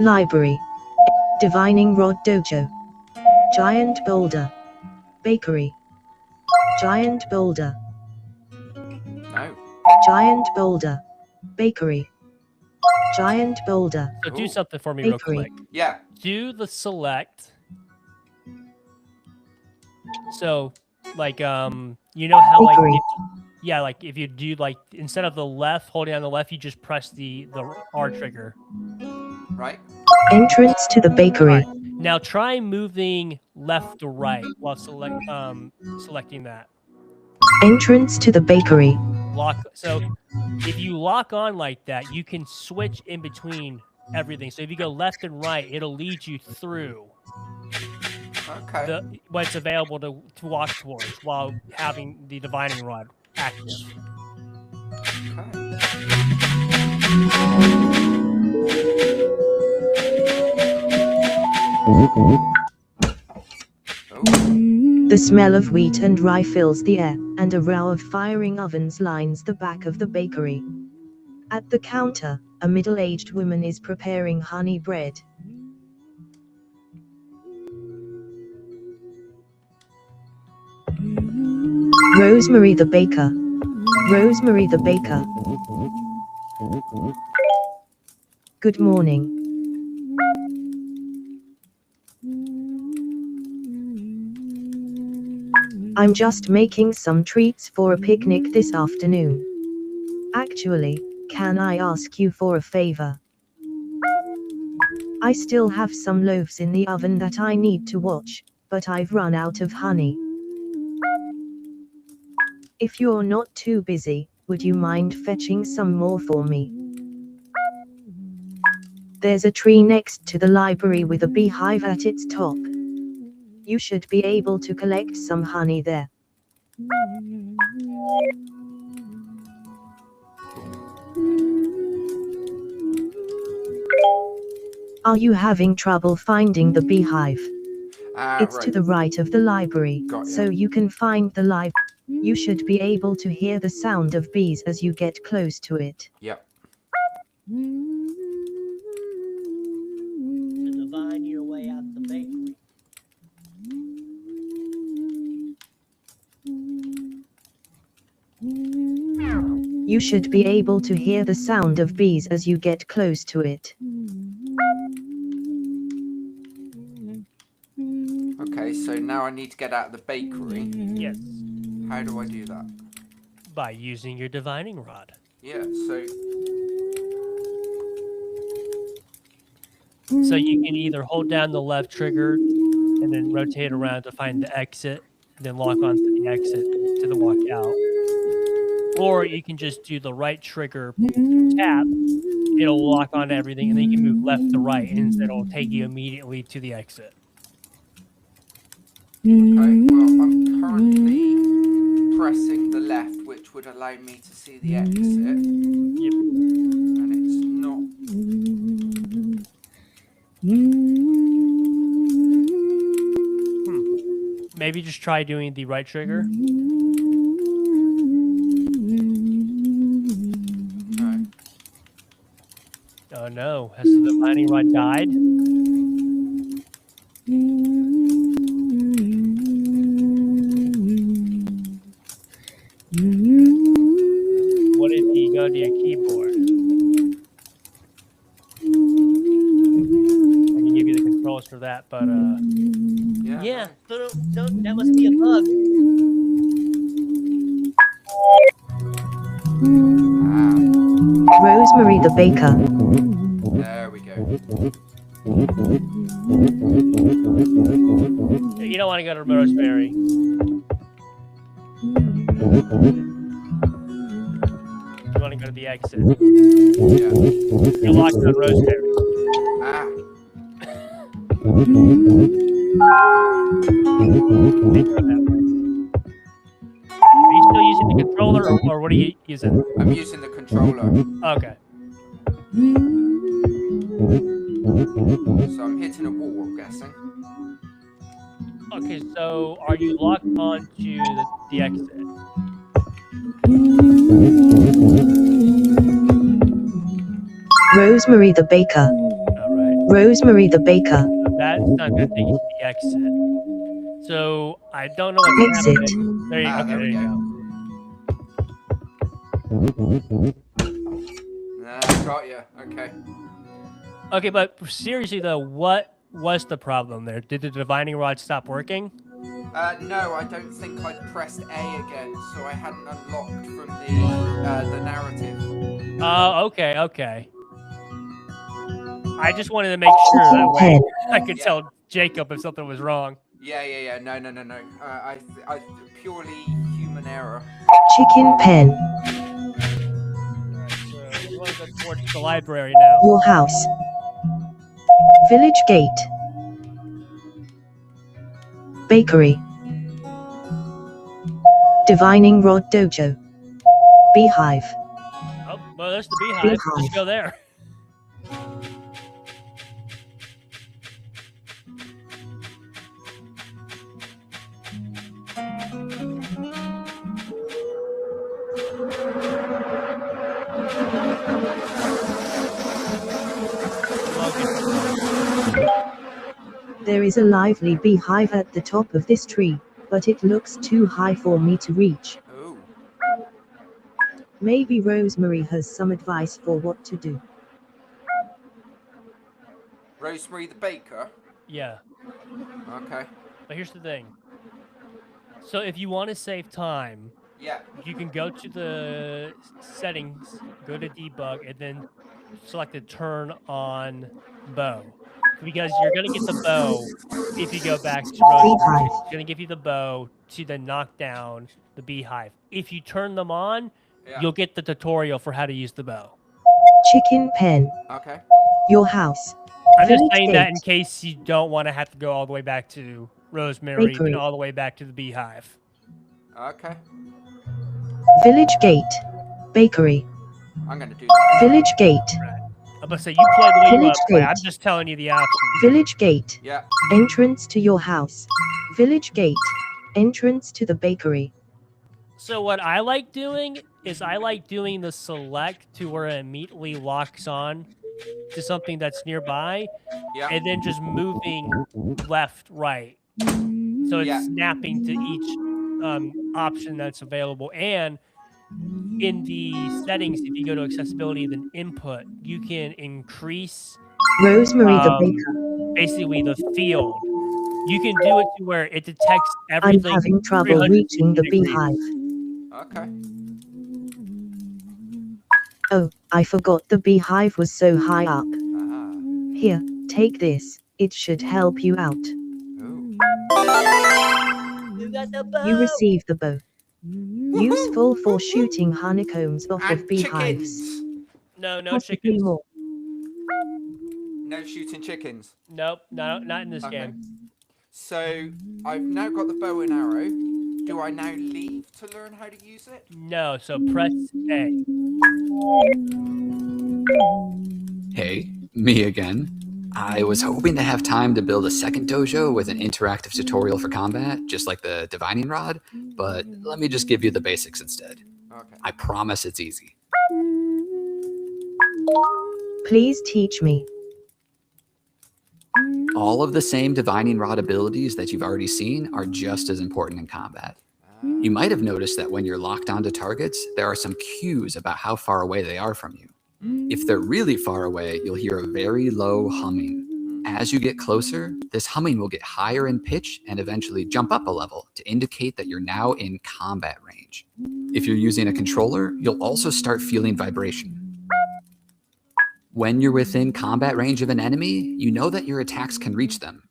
Library. Divining Rod Dojo. Giant Boulder. Bakery. Giant Boulder. No. Giant Boulder. Bakery. Giant Boulder. So do Ooh. something for me real Bakery. quick. Yeah. Do the select. So, like, you know how like, Bakery. yeah, like if you do like instead of the left, holding on the left, you just press the R trigger. Right. Entrance to the bakery. Now try moving left to right while selecting that. Entrance to the bakery. Lock. So if you lock on like that, you can switch in between everything. So if you go left and right, it'll lead you through Okay. what's available to walk towards while having the divining rod active. Okay. Oh. The smell of wheat and rye fills the air, and a row of firing ovens lines the back of the bakery. At the counter, a middle-aged woman is preparing honey bread. Rosemary the baker. Rosemary the baker. Good morning. I'm just making some treats for a picnic this afternoon. Actually, can I ask you for a favor? I still have some loaves in the oven that I need to watch, but I've run out of honey. If you're not too busy, would you mind fetching some more for me? There's a tree next to the library with a beehive at its top. You should be able to collect some honey there. Are you having trouble finding the beehive? It's Right. to the right of the library, Got ya. so you can find the library. You should be able to hear the sound of bees as you get close to it. Yep. To divine your way out the bakery. You should be able to hear the sound of bees as you get close to it. Okay, so now I need to get out of the bakery. Yes, How do I do that? by using your divining rod. Yeah, so So you can either hold down the left trigger and then rotate around to find the exit, and then lock onto the exit to the walk out. Or you can just do the right trigger, tap, it'll lock on everything, and then you can move left to right, and it'll take you immediately to the exit. okay, well I'm currently pressing the left, which would allow me to see the exit, Yep. and it's not. Maybe just try doing the right trigger. Right. Oh no, has the divining rod died? What if you go to your keyboard? I can give you the controls for that, but Yeah. yeah, Rosemary the baker. There we go. You don't want to go to Rosemary. You want to go to the exit. Yeah. You're locked on Rosemary. Ah. Are you still using the controller, or what are you using? I'm using the controller. Okay. So I'm hitting a wall, I'm guessing. Okay, so are you locked onto the exit? Rosemary the baker. All right. Rosemary the baker. So that's not going to take you to the exit. So I don't know what's Exit. happening. There you, Ah, okay, there there we you go. Nah, got you. Okay. Okay, but seriously though, what was the problem there? Did the divining rod stop working? No, I don't think I'd pressed A again, so I hadn't unlocked from the narrative. Oh, okay. I just wanted to make sure that way Pen. I could Yeah. tell Jacob if something was wrong. Yeah. No. I purely human error. Chicken pen. Alright, so you want to go towards the library now. Your house. Village gate. Bakery. Divining rod dojo. Beehive. Oh, well, there's the beehive. Let's Beehive. go there. There is a lively beehive at the top of this tree, but it looks too high for me to reach. Ooh. Maybe Rosemary has some advice for what to do. Rosemary the baker. Yeah, Okay. but here's the thing. So if you want to save time, Yeah. you can go to the settings, go to debug, and then select the turn on bow. Because you're going to get the bow if you go back to Rosemary. Beehive. It's going to give you the bow to then knock down the beehive. If you turn them on, Yeah. you'll get the tutorial for how to use the bow. Chicken pen. Okay. Your house. I'm just Village saying that in gate. case you don't want to have to go all the way back to Rosemary Bakery. and all the way back to the beehive. Okay. Village gate. Bakery. I'm gonna do that. Village gate. I'm going to say, you play the way you want Village to play. I'm gate. just telling you the options. Village gate. Yeah. Entrance to your house. Village gate. Entrance to the bakery. So what I like doing is I like doing the select to where it immediately locks on to something that's nearby, Yeah. and then just moving left, right. So it's Yeah. snapping to each option that's available. And in the settings, if you go to accessibility, then input, you can increase Rosemary the Um, baker. basically the field. You can do it to where it detects I'm everything. having trouble 360 reaching the degrees. beehive. Okay. Oh, I forgot the beehive was so high up. Ah. Here, take this. It should help you out. Ooh. You got the bow. You receive the bow. Useful for shooting honeycombs off of And beehives. chickens. No Possibly chickens. more. No shooting chickens. Nope, not in this Okay. game. So I've now got the bow and arrow. Do I now leave to learn how to use it? No, so press A. Hey, me again. I was hoping to have time to build a second dojo with an interactive tutorial for combat, just like the divining rod, but let me just give you the basics instead. Okay. I promise it's easy. Please teach me. All of the same divining rod abilities that you've already seen are just as important in combat. You might have noticed that when you're locked onto targets, there are some cues about how far away they are from you. If they're really far away, you'll hear a very low humming. As you get closer, this humming will get higher in pitch and eventually jump up a level to indicate that you're now in combat range. If you're using a controller, you'll also start feeling vibration. When you're within combat range of an enemy, you know that your attacks can reach them.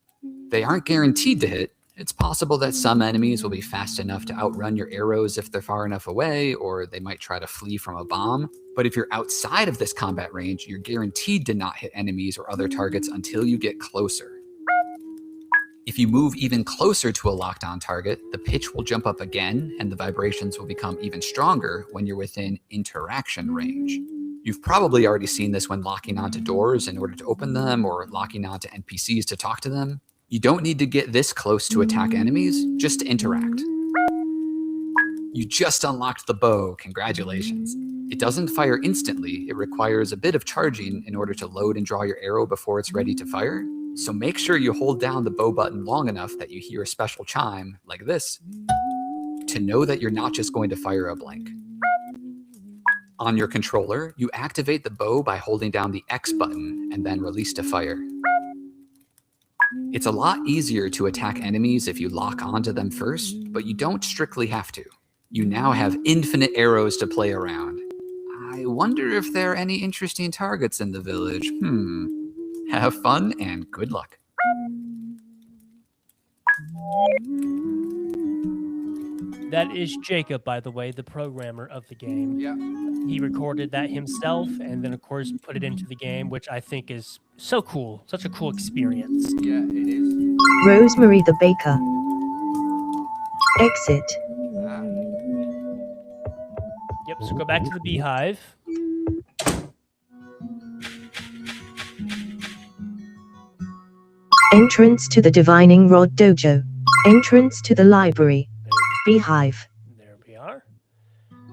They aren't guaranteed to hit. It's possible that some enemies will be fast enough to outrun your arrows if they're far enough away, or they might try to flee from a bomb. But if you're outside of this combat range, you're guaranteed to not hit enemies or other targets until you get closer. If you move even closer to a locked-on target, the pitch will jump up again, and the vibrations will become even stronger when you're within interaction range. You've probably already seen this when locking onto doors in order to open them, or locking onto NPCs to talk to them. You don't need to get this close to attack enemies, just to interact. You just unlocked the bow, congratulations. It doesn't fire instantly, it requires a bit of charging in order to load and draw your arrow before it's ready to fire. So make sure you hold down the bow button long enough that you hear a special chime, like this, to know that you're not just going to fire a blank. On your controller, you activate the bow by holding down the X button and then release to fire. It's a lot easier to attack enemies if you lock onto them first, but you don't strictly have to. You now have infinite arrows to play around. I wonder if there are any interesting targets in the village. Have fun and good luck. That is Jacob, by the way, the programmer of the game. Yeah. He recorded that himself and then, of course, put it into the game, which I think is so cool. Such a cool experience. Yeah, it is. Rosemary the baker. Exit. Ah. Yep, so go back to the beehive. Entrance to the Divining Rod Dojo. Entrance to the library. Beehive. There we are.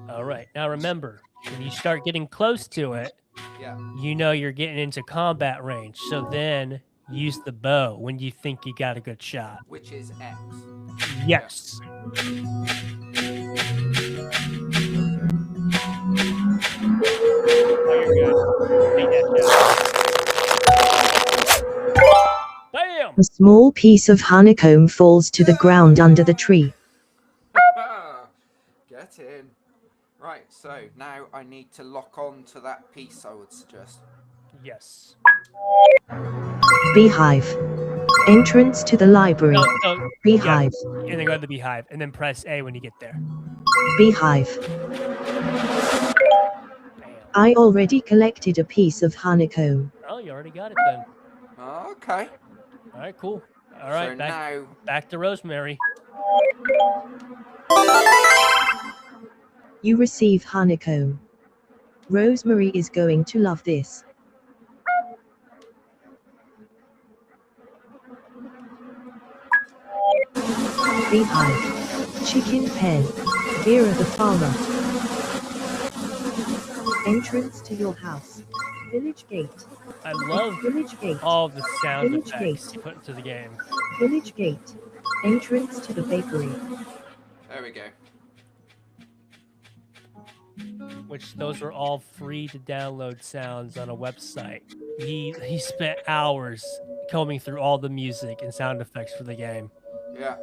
All right, now remember, when you start getting close to it, Yeah. you know you're getting into combat range. So then use the bow when you think you got a good shot. Which is X. Yes. Oh, you're good. Make that shot. Bam! A small piece of honeycomb falls to the ground under the tree. Get in. Right, so now I need to lock on to that piece, I would suggest. Yes. Beehive. Entrance to the library. So, Beehive. yeah, and then go to the beehive, and then press A when you get there. Beehive. Bam. I already collected a piece of honeycomb. Oh, you already got it then. Okay. All right, cool. All right, So back, now, back to Rosemary. You receive honeycomb. Rosemary is going to love this. Beehive. Chicken pen. Vera the farmer. Entrance to your house. Village gate. I love Village gate. all the sound Village effects gate. you put into the game. Village gate. Entrance to the bakery. there we go. Which those are all free to download sounds on a website. He spent hours combing through all the music and sound effects for the game. Yeah.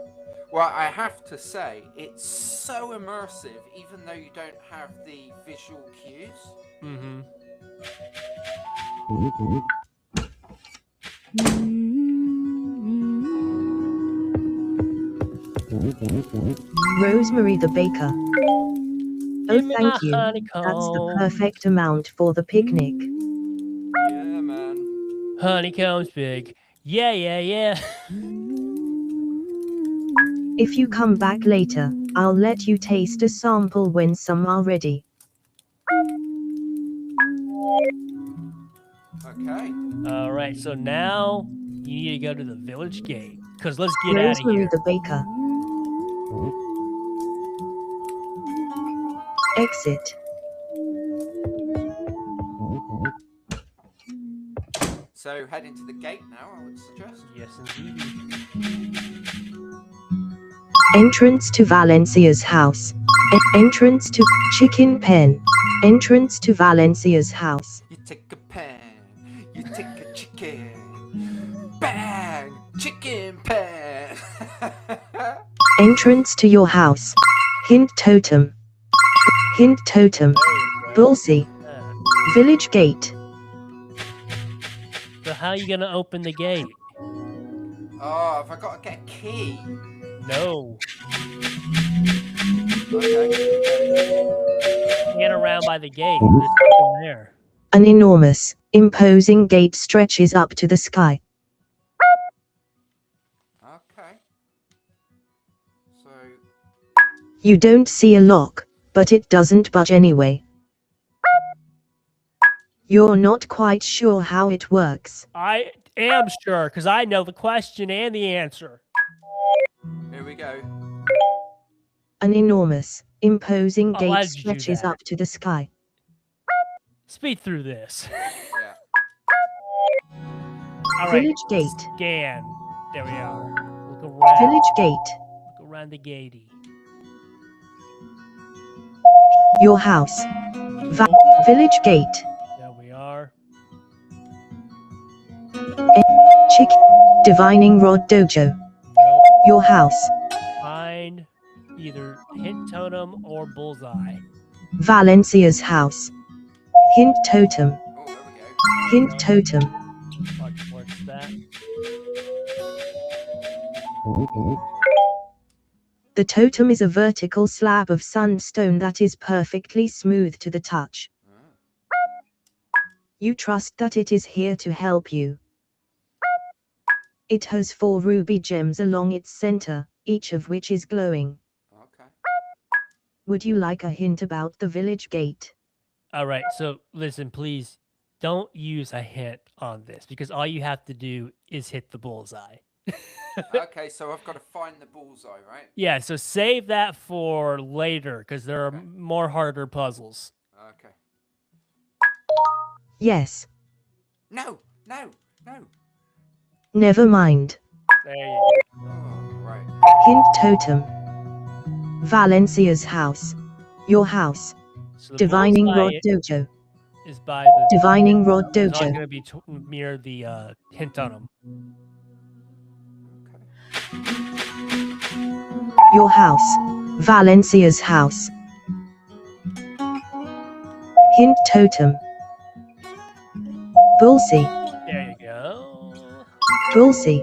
Well, I have to say, it's so immersive, even though you don't have the visual cues. Mm-hmm. Rosemary the baker. Oh, Give me thank my you. That's the honeycomb. perfect amount for the picnic. Yeah, man. Honeycomb's big. Yeah, yeah, yeah. If you come back later, I'll let you taste a sample when some are ready. Okay. All right, so now you need to go to the village gate. Because let's get out of Rosemary here. the baker. Exit. So head into the gate now, I would suggest. Yes, indeed. Entrance to Valencia's house. Entrance to chicken pen. Entrance to Valencia's house. You take a pen, you take a chicken. Bang! Chicken pen! Entrance to your house. Hint totem. Hint totem. Bullseye. Village gate. So how are you gonna open the gate? Oh, have I got to get a key? No. Okay. Get around by the gate. There's nothing there. An enormous, imposing gate stretches up to the sky. Okay. So, You don't see a lock, but it doesn't budge anyway. You're not quite sure how it works. I am sure, because I know the question and the answer. here we go. An enormous, imposing Oh, why gate did you do stretches that? up to the sky. Speed through this. Yeah. All right. Village gate. Scan. There we are. Look around. Village gate. Look around the gatey. Your house. Village gate. There we are. Chick. Divining Rod Dojo. Nope. Your house. Find either hint totem or bullseye. Valencia's house. Hint totem. Oh, there we go. Hint totem. Watch towards that. The totem is a vertical slab of sandstone that is perfectly smooth to the touch. You trust that it is here to help you. It has 4 ruby gems along its center, each of which is glowing. Okay. Would you like a hint about the village gate? All right. So listen, please don't use a hint on this because all you have to do is hit the bullseye. Okay, so I've got to find the bullseye, right? Yeah. So save that for later because there are Okay. more harder puzzles. Okay. Yes. No, no, no. Never mind. There you go. Oh, right. Hint totem. Valencia's house. Your house. So the Divining bullseye Rod Dojo. is by the Divining Rod It's not Dojo. going to be near the hint on them. Your house. Valencia's house. Hint totem. Bullseye. There you go. Bullseye.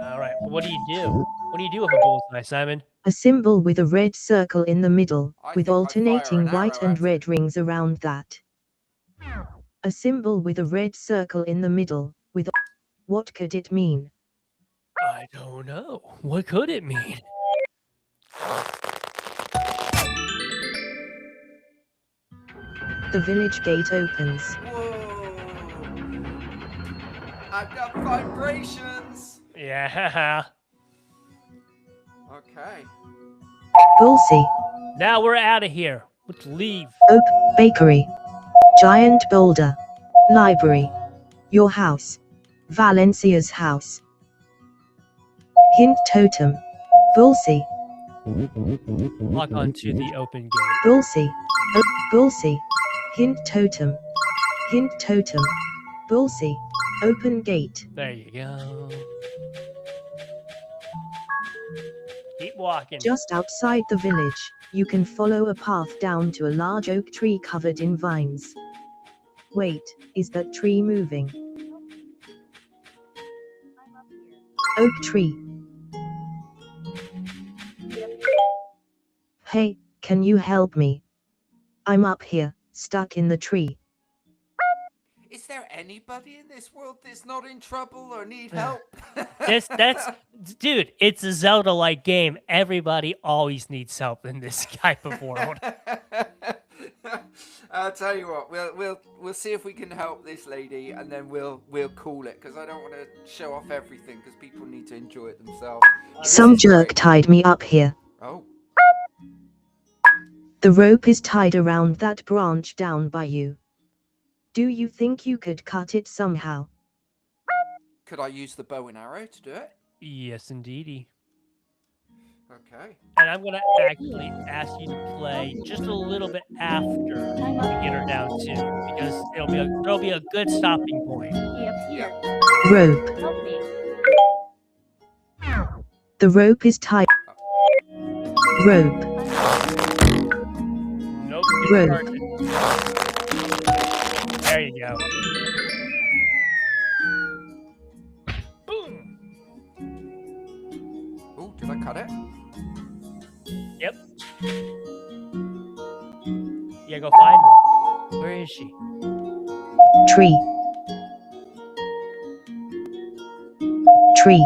All right. What do you do? What do you do with a bullseye, Simon? A symbol with a red circle in the middle, I with think I'd fire alternating an white arrow and at red rings around that. A symbol with a red circle in the middle, with. What could it mean? I don't know. What could it mean? The village gate opens. Whoa! I've got vibrations. Yeah. Okay. Bullseye. Now we're out of here. Let's leave. Oak. Bakery. Giant boulder. Library. Your house. Valencia's house. Hint totem. Bullseye. Lock onto the open gate. Bullseye. Bullseye. Hint totem. Hint totem. Bullseye. Open gate. There you go. Keep walking. Just outside the village, you can follow a path down to a large oak tree covered in vines. Wait, is that tree moving? Oak tree. Hey, can you help me? I'm up here, stuck in the tree. Is there anybody in this world that's not in trouble or need help? Dude, it's a Zelda-like game. Everybody always needs help in this type of world. I'll tell you what. We'll see if we can help this lady, and then we'll call it because I don't want to show off everything because people need to enjoy it themselves. Some This is jerk great. tied me up here. Oh, The rope is tied around that branch down by you. Do you think you could cut it somehow? could I use the bow and arrow to do it? Yes, indeedy. Okay. And I'm gonna actually ask you to play just a little bit after we get her down too, because there'll be a good stopping point. Yeah. Rope. The rope is tied. Rope. Rogue. There you go. Boom. Oh, did I cut it? Yep. Yeah, go find her. Where is she? Tree. Tree.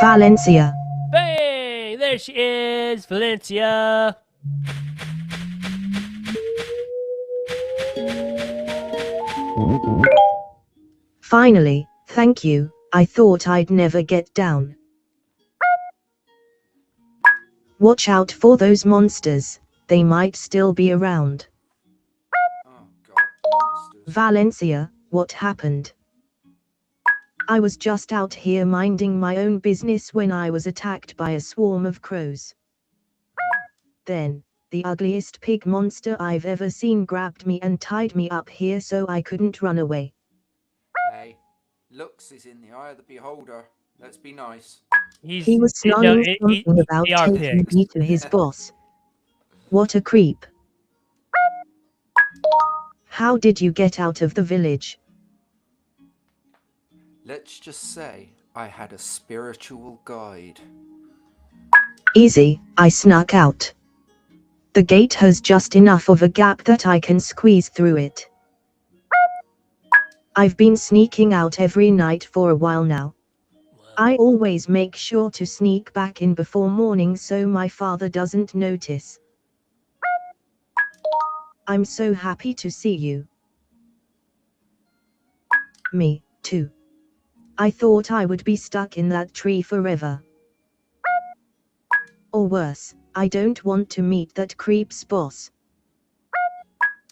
Valencia. Bang! There she is, Valencia. Finally, thank you. I thought I'd never get down. Watch out for those monsters. They might still be around. Oh god, monsters. Valencia, what happened? I was just out here minding my own business when I was attacked by a swarm of crows. Then, the ugliest pig monster I've ever seen grabbed me and tied me up here so I couldn't run away. Hey, looks is in the eye of the beholder. Let's be nice. He was snarling something about they are taking pigs. me to his boss. What a creep. How did you get out of the village? Let's just say I had a spiritual guide. Easy, I snuck out. The gate has just enough of a gap that I can squeeze through it. I've been sneaking out every night for a while now. I always make sure to sneak back in before morning so my father doesn't notice. I'm so happy to see you. Me, too. I thought I would be stuck in that tree forever. Or worse, I don't want to meet that creep's boss.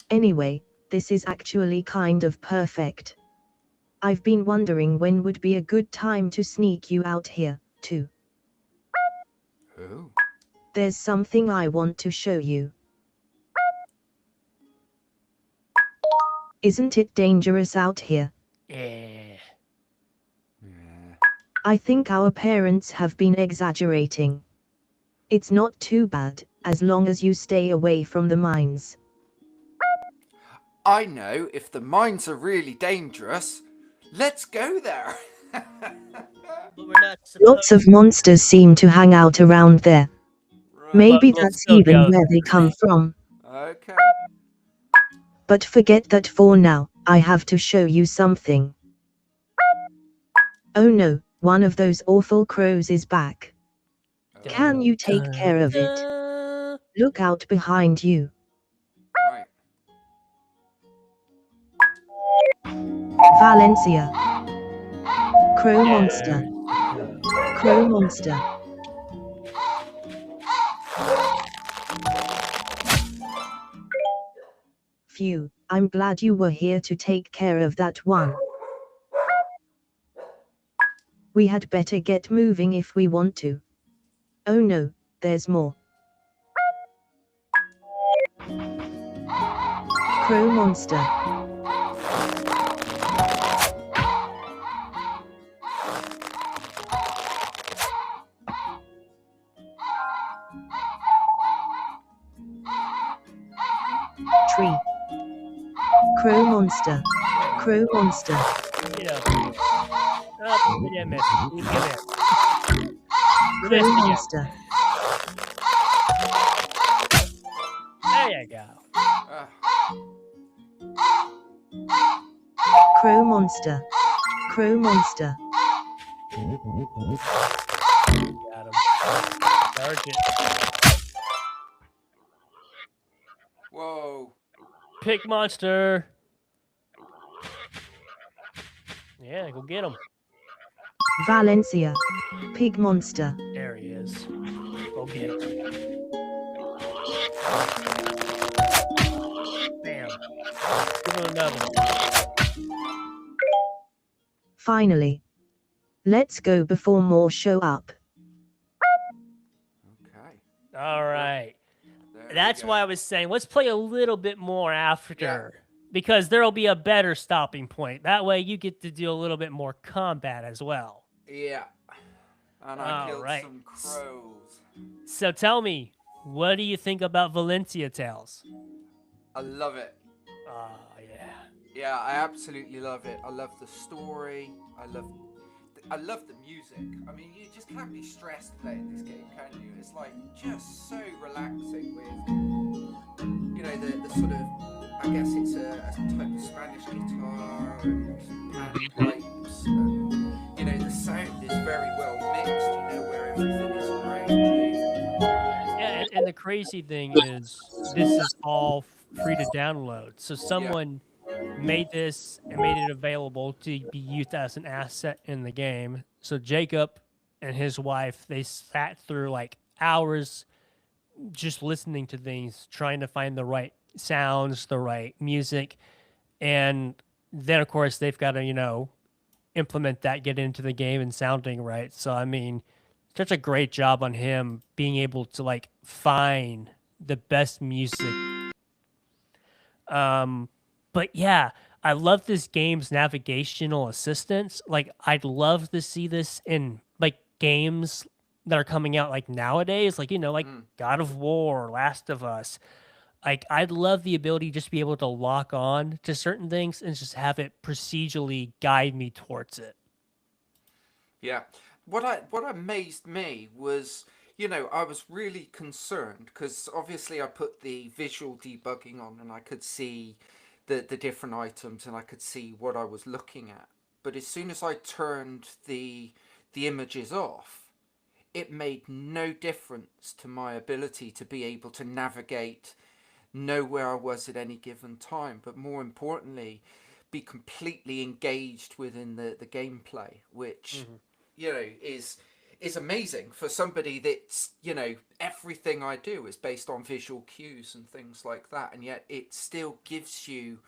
Anyway, this is actually kind of perfect. I've been wondering when would be a good time to sneak you out here, too. Oh. There's something I want to show you. Isn't it dangerous out here? Yeah. Yeah. I think our parents have been exaggerating. It's not too bad, as long as you stay away from the mines. I know, if the mines are really dangerous, let's go there. But we're not supposed Lots of monsters seem to hang out around there. Right. Maybe we'll that's still even go. where they come from. Okay. But forget that for now, I have to show you something. Oh no, one of those awful crows is back. Can you take care of it? Look out behind you. Right. Valencia. Crow monster. Crow monster. Phew, I'm glad you were here to take care of that one. We had better get moving if we want to. Oh no, there's more. Crow monster. Tree. Crow monster. Crow monster. You know. Oh, we didn't miss. We missed. We Crow missed again. monster. There you go. Crow monster. Crow monster. Got him. Sergeant. Whoa. Pig monster. Yeah, go get him. Valencia. Pig monster. There he is. Go get him. Bam. Give him another. Finally. Let's go before more show up. Okay. All right. There we That's go. why I was saying let's play a little bit more after. Because there'll be a better stopping point. That way you get to do a little bit more combat as well. Yeah. And I All killed right. some crows. So tell me, what do you think about Valencia Tales? I love it. Oh, yeah. Yeah, I absolutely love it. I love the story. I love the music. I mean, you just can't be stressed playing this game, can you? It's like just so relaxing with, the sort of, I guess it's a type of Spanish guitar and panpipes, and the sound is very well mixed. Where everything is around you. Yeah, and the crazy thing is, this is all free to download. So someone made this and made it available to be used as an asset in the game. So Jacob and his wife, they sat through like hours just listening to things, trying to find the right sounds, the right music. And then, of course, they've got to, implement that, get into the game and sounding right. So, I mean, such a great job on him being able to like find the best music. But yeah, I love this game's navigational assistance. Like, I'd love to see this in like games that are coming out like nowadays, like like God of War, Last of Us. Like, I'd love the ability to just be able to lock on to certain things and just have it procedurally guide me towards it. Yeah. What amazed me was, I was really concerned because obviously I put the visual debugging on and I could see the different items and I could see what I was looking at. But as soon as I turned the images off, it made no difference to my ability to be able to navigate, know where I was at any given time, but more importantly, be completely engaged within the gameplay, which is amazing for somebody that's everything I do is based on visual cues and things like that, and yet it still gives you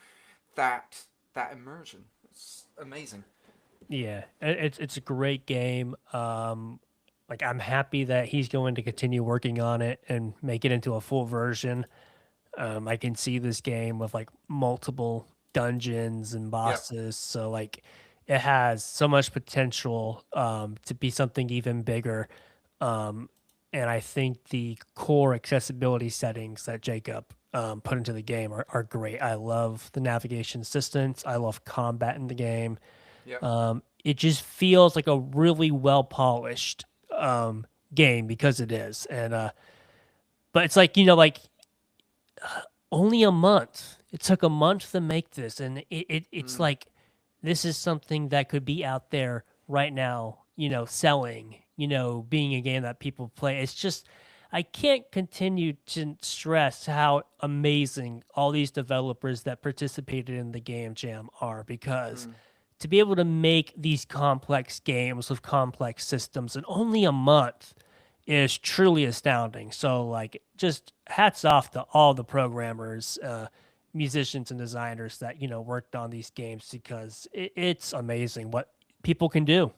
that immersion. It's amazing. Yeah, it's a great game. Like, I'm happy that he's going to continue working on it and make it into a full version. I can see this game with like multiple dungeons and bosses, so like it has so much potential to be something even bigger. And I think the core accessibility settings that Jacob put into the game are great. I love the navigation assistance. I love combat in the game. Yeah. It just feels like a really well polished game because it is. And but it's like only a month. It took a month to make this, and it's like this is something that could be out there right now, selling, being a game that people play. It's just I can't continue to stress how amazing all these developers that participated in the game jam are, because to be able to make these complex games with complex systems in only a month is truly astounding. So, like, just hats off to all the programmers, musicians, and designers that worked on these games, because it's amazing what people can do.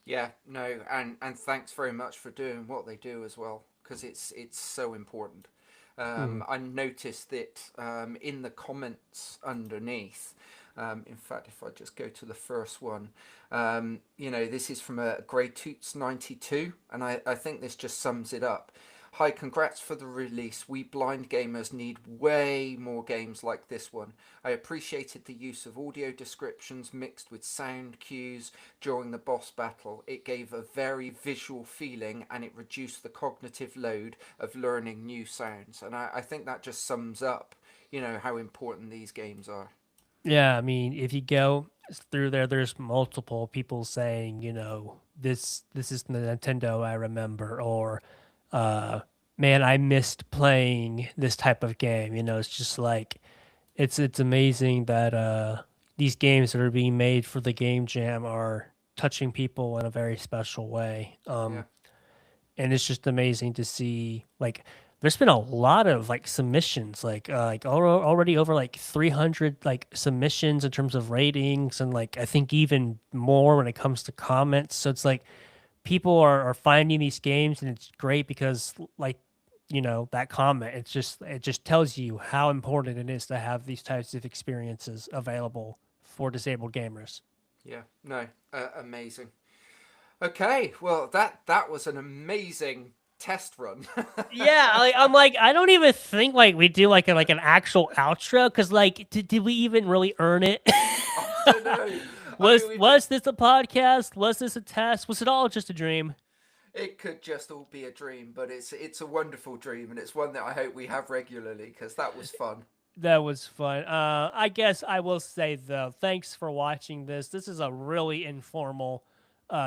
Yeah, no, and thanks very much for doing what they do as well, because it's so important. I noticed that in the comments underneath. In fact, if I just go to the first one, this is from a Grey Toots 92, and I think this just sums it up. Hi, congrats for the release. We blind gamers need way more games like this one. I appreciated the use of audio descriptions mixed with sound cues during the boss battle. It gave a very visual feeling and it reduced the cognitive load of learning new sounds. And I think that just sums up, how important these games are. Yeah, I mean, if you go through there, there's multiple people saying, this is the Nintendo I remember, or man, I missed playing this type of game. It's just like it's amazing that these games that are being made for the game jam are touching people in a very special way. And it's just amazing to see, like, there's been a lot of like submissions, like already over like 300 like submissions in terms of ratings, and like I think even more when it comes to comments. So it's like people are finding these games, and it's great because like that comment, it just tells you how important it is to have these types of experiences available for disabled gamers. Yeah, no, amazing. Okay, well that was an amazing test run. Yeah, I'm like, I don't even think like we do like an actual outro because like, did we even really earn it? I don't know. Was this a podcast? Was this a test? Was it all just a dream? It could just all be a dream, but it's a wonderful dream, and it's one that I hope we have regularly because that was fun. That was fun. I guess I will say though, thanks for watching this. This is a really informal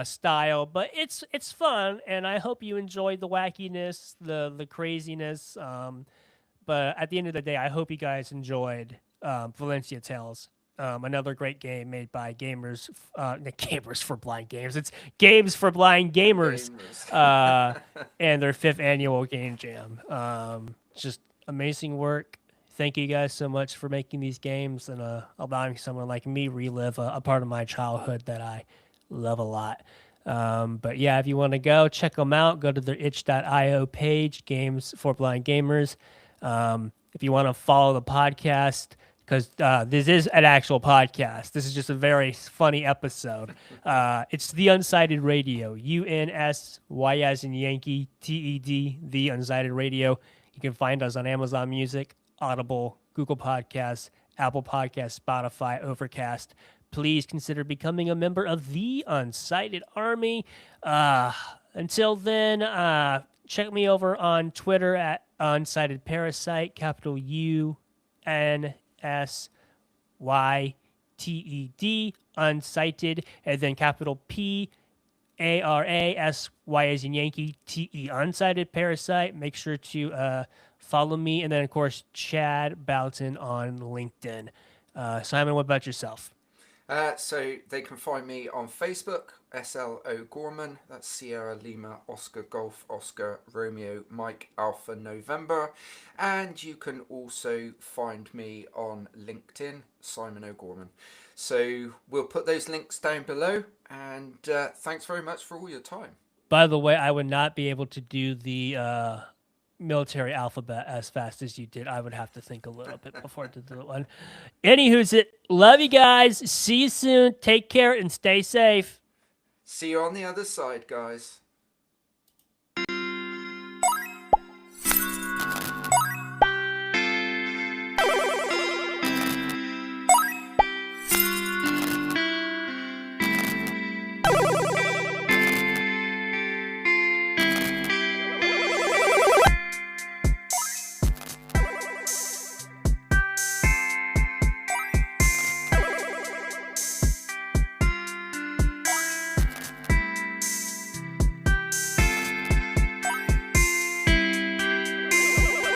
style, but it's fun, and I hope you enjoyed the wackiness, the craziness. But at the end of the day, I hope you guys enjoyed Valencia Tales. Another great game made by gamers, gamers for blind games. It's games for blind gamers, and their 5th annual game jam. Just amazing work. Thank you guys so much for making these games and allowing someone like me relive a part of my childhood that I love a lot. But yeah, if you want to go check them out, go to their itch.io page, Games for Blind Gamers. If you want to follow the podcast, because this is an actual podcast. This is just a very funny episode. It's The Unsighted Radio, UNSY as in Yankee, TED, The Unsighted Radio. You can find us on Amazon Music, Audible, Google Podcasts, Apple Podcasts, Spotify, Overcast. Please consider becoming a member of the Unsighted Army. Until then, check me over on Twitter at Unsighted Parasite, capital UNSYTED, Unsighted, and then capital PARASY as in Yankee, TE, Unsighted Parasite. Make sure to follow me, and then of course Chad Boughton on LinkedIn. Simon, what about yourself? So they can find me on Facebook, SLO Gorman. That's Sierra Lima Oscar Golf Oscar Romeo Mike Alpha November. And you can also find me on LinkedIn, Simon O'Gorman. So we'll put those links down below. And thanks very much for all your time. By the way, I would not be able to do the military alphabet as fast as you did. I would have to think a little bit before to do that one. Anywho's it. Love you guys. See you soon. Take care and stay safe. See you on the other side, guys.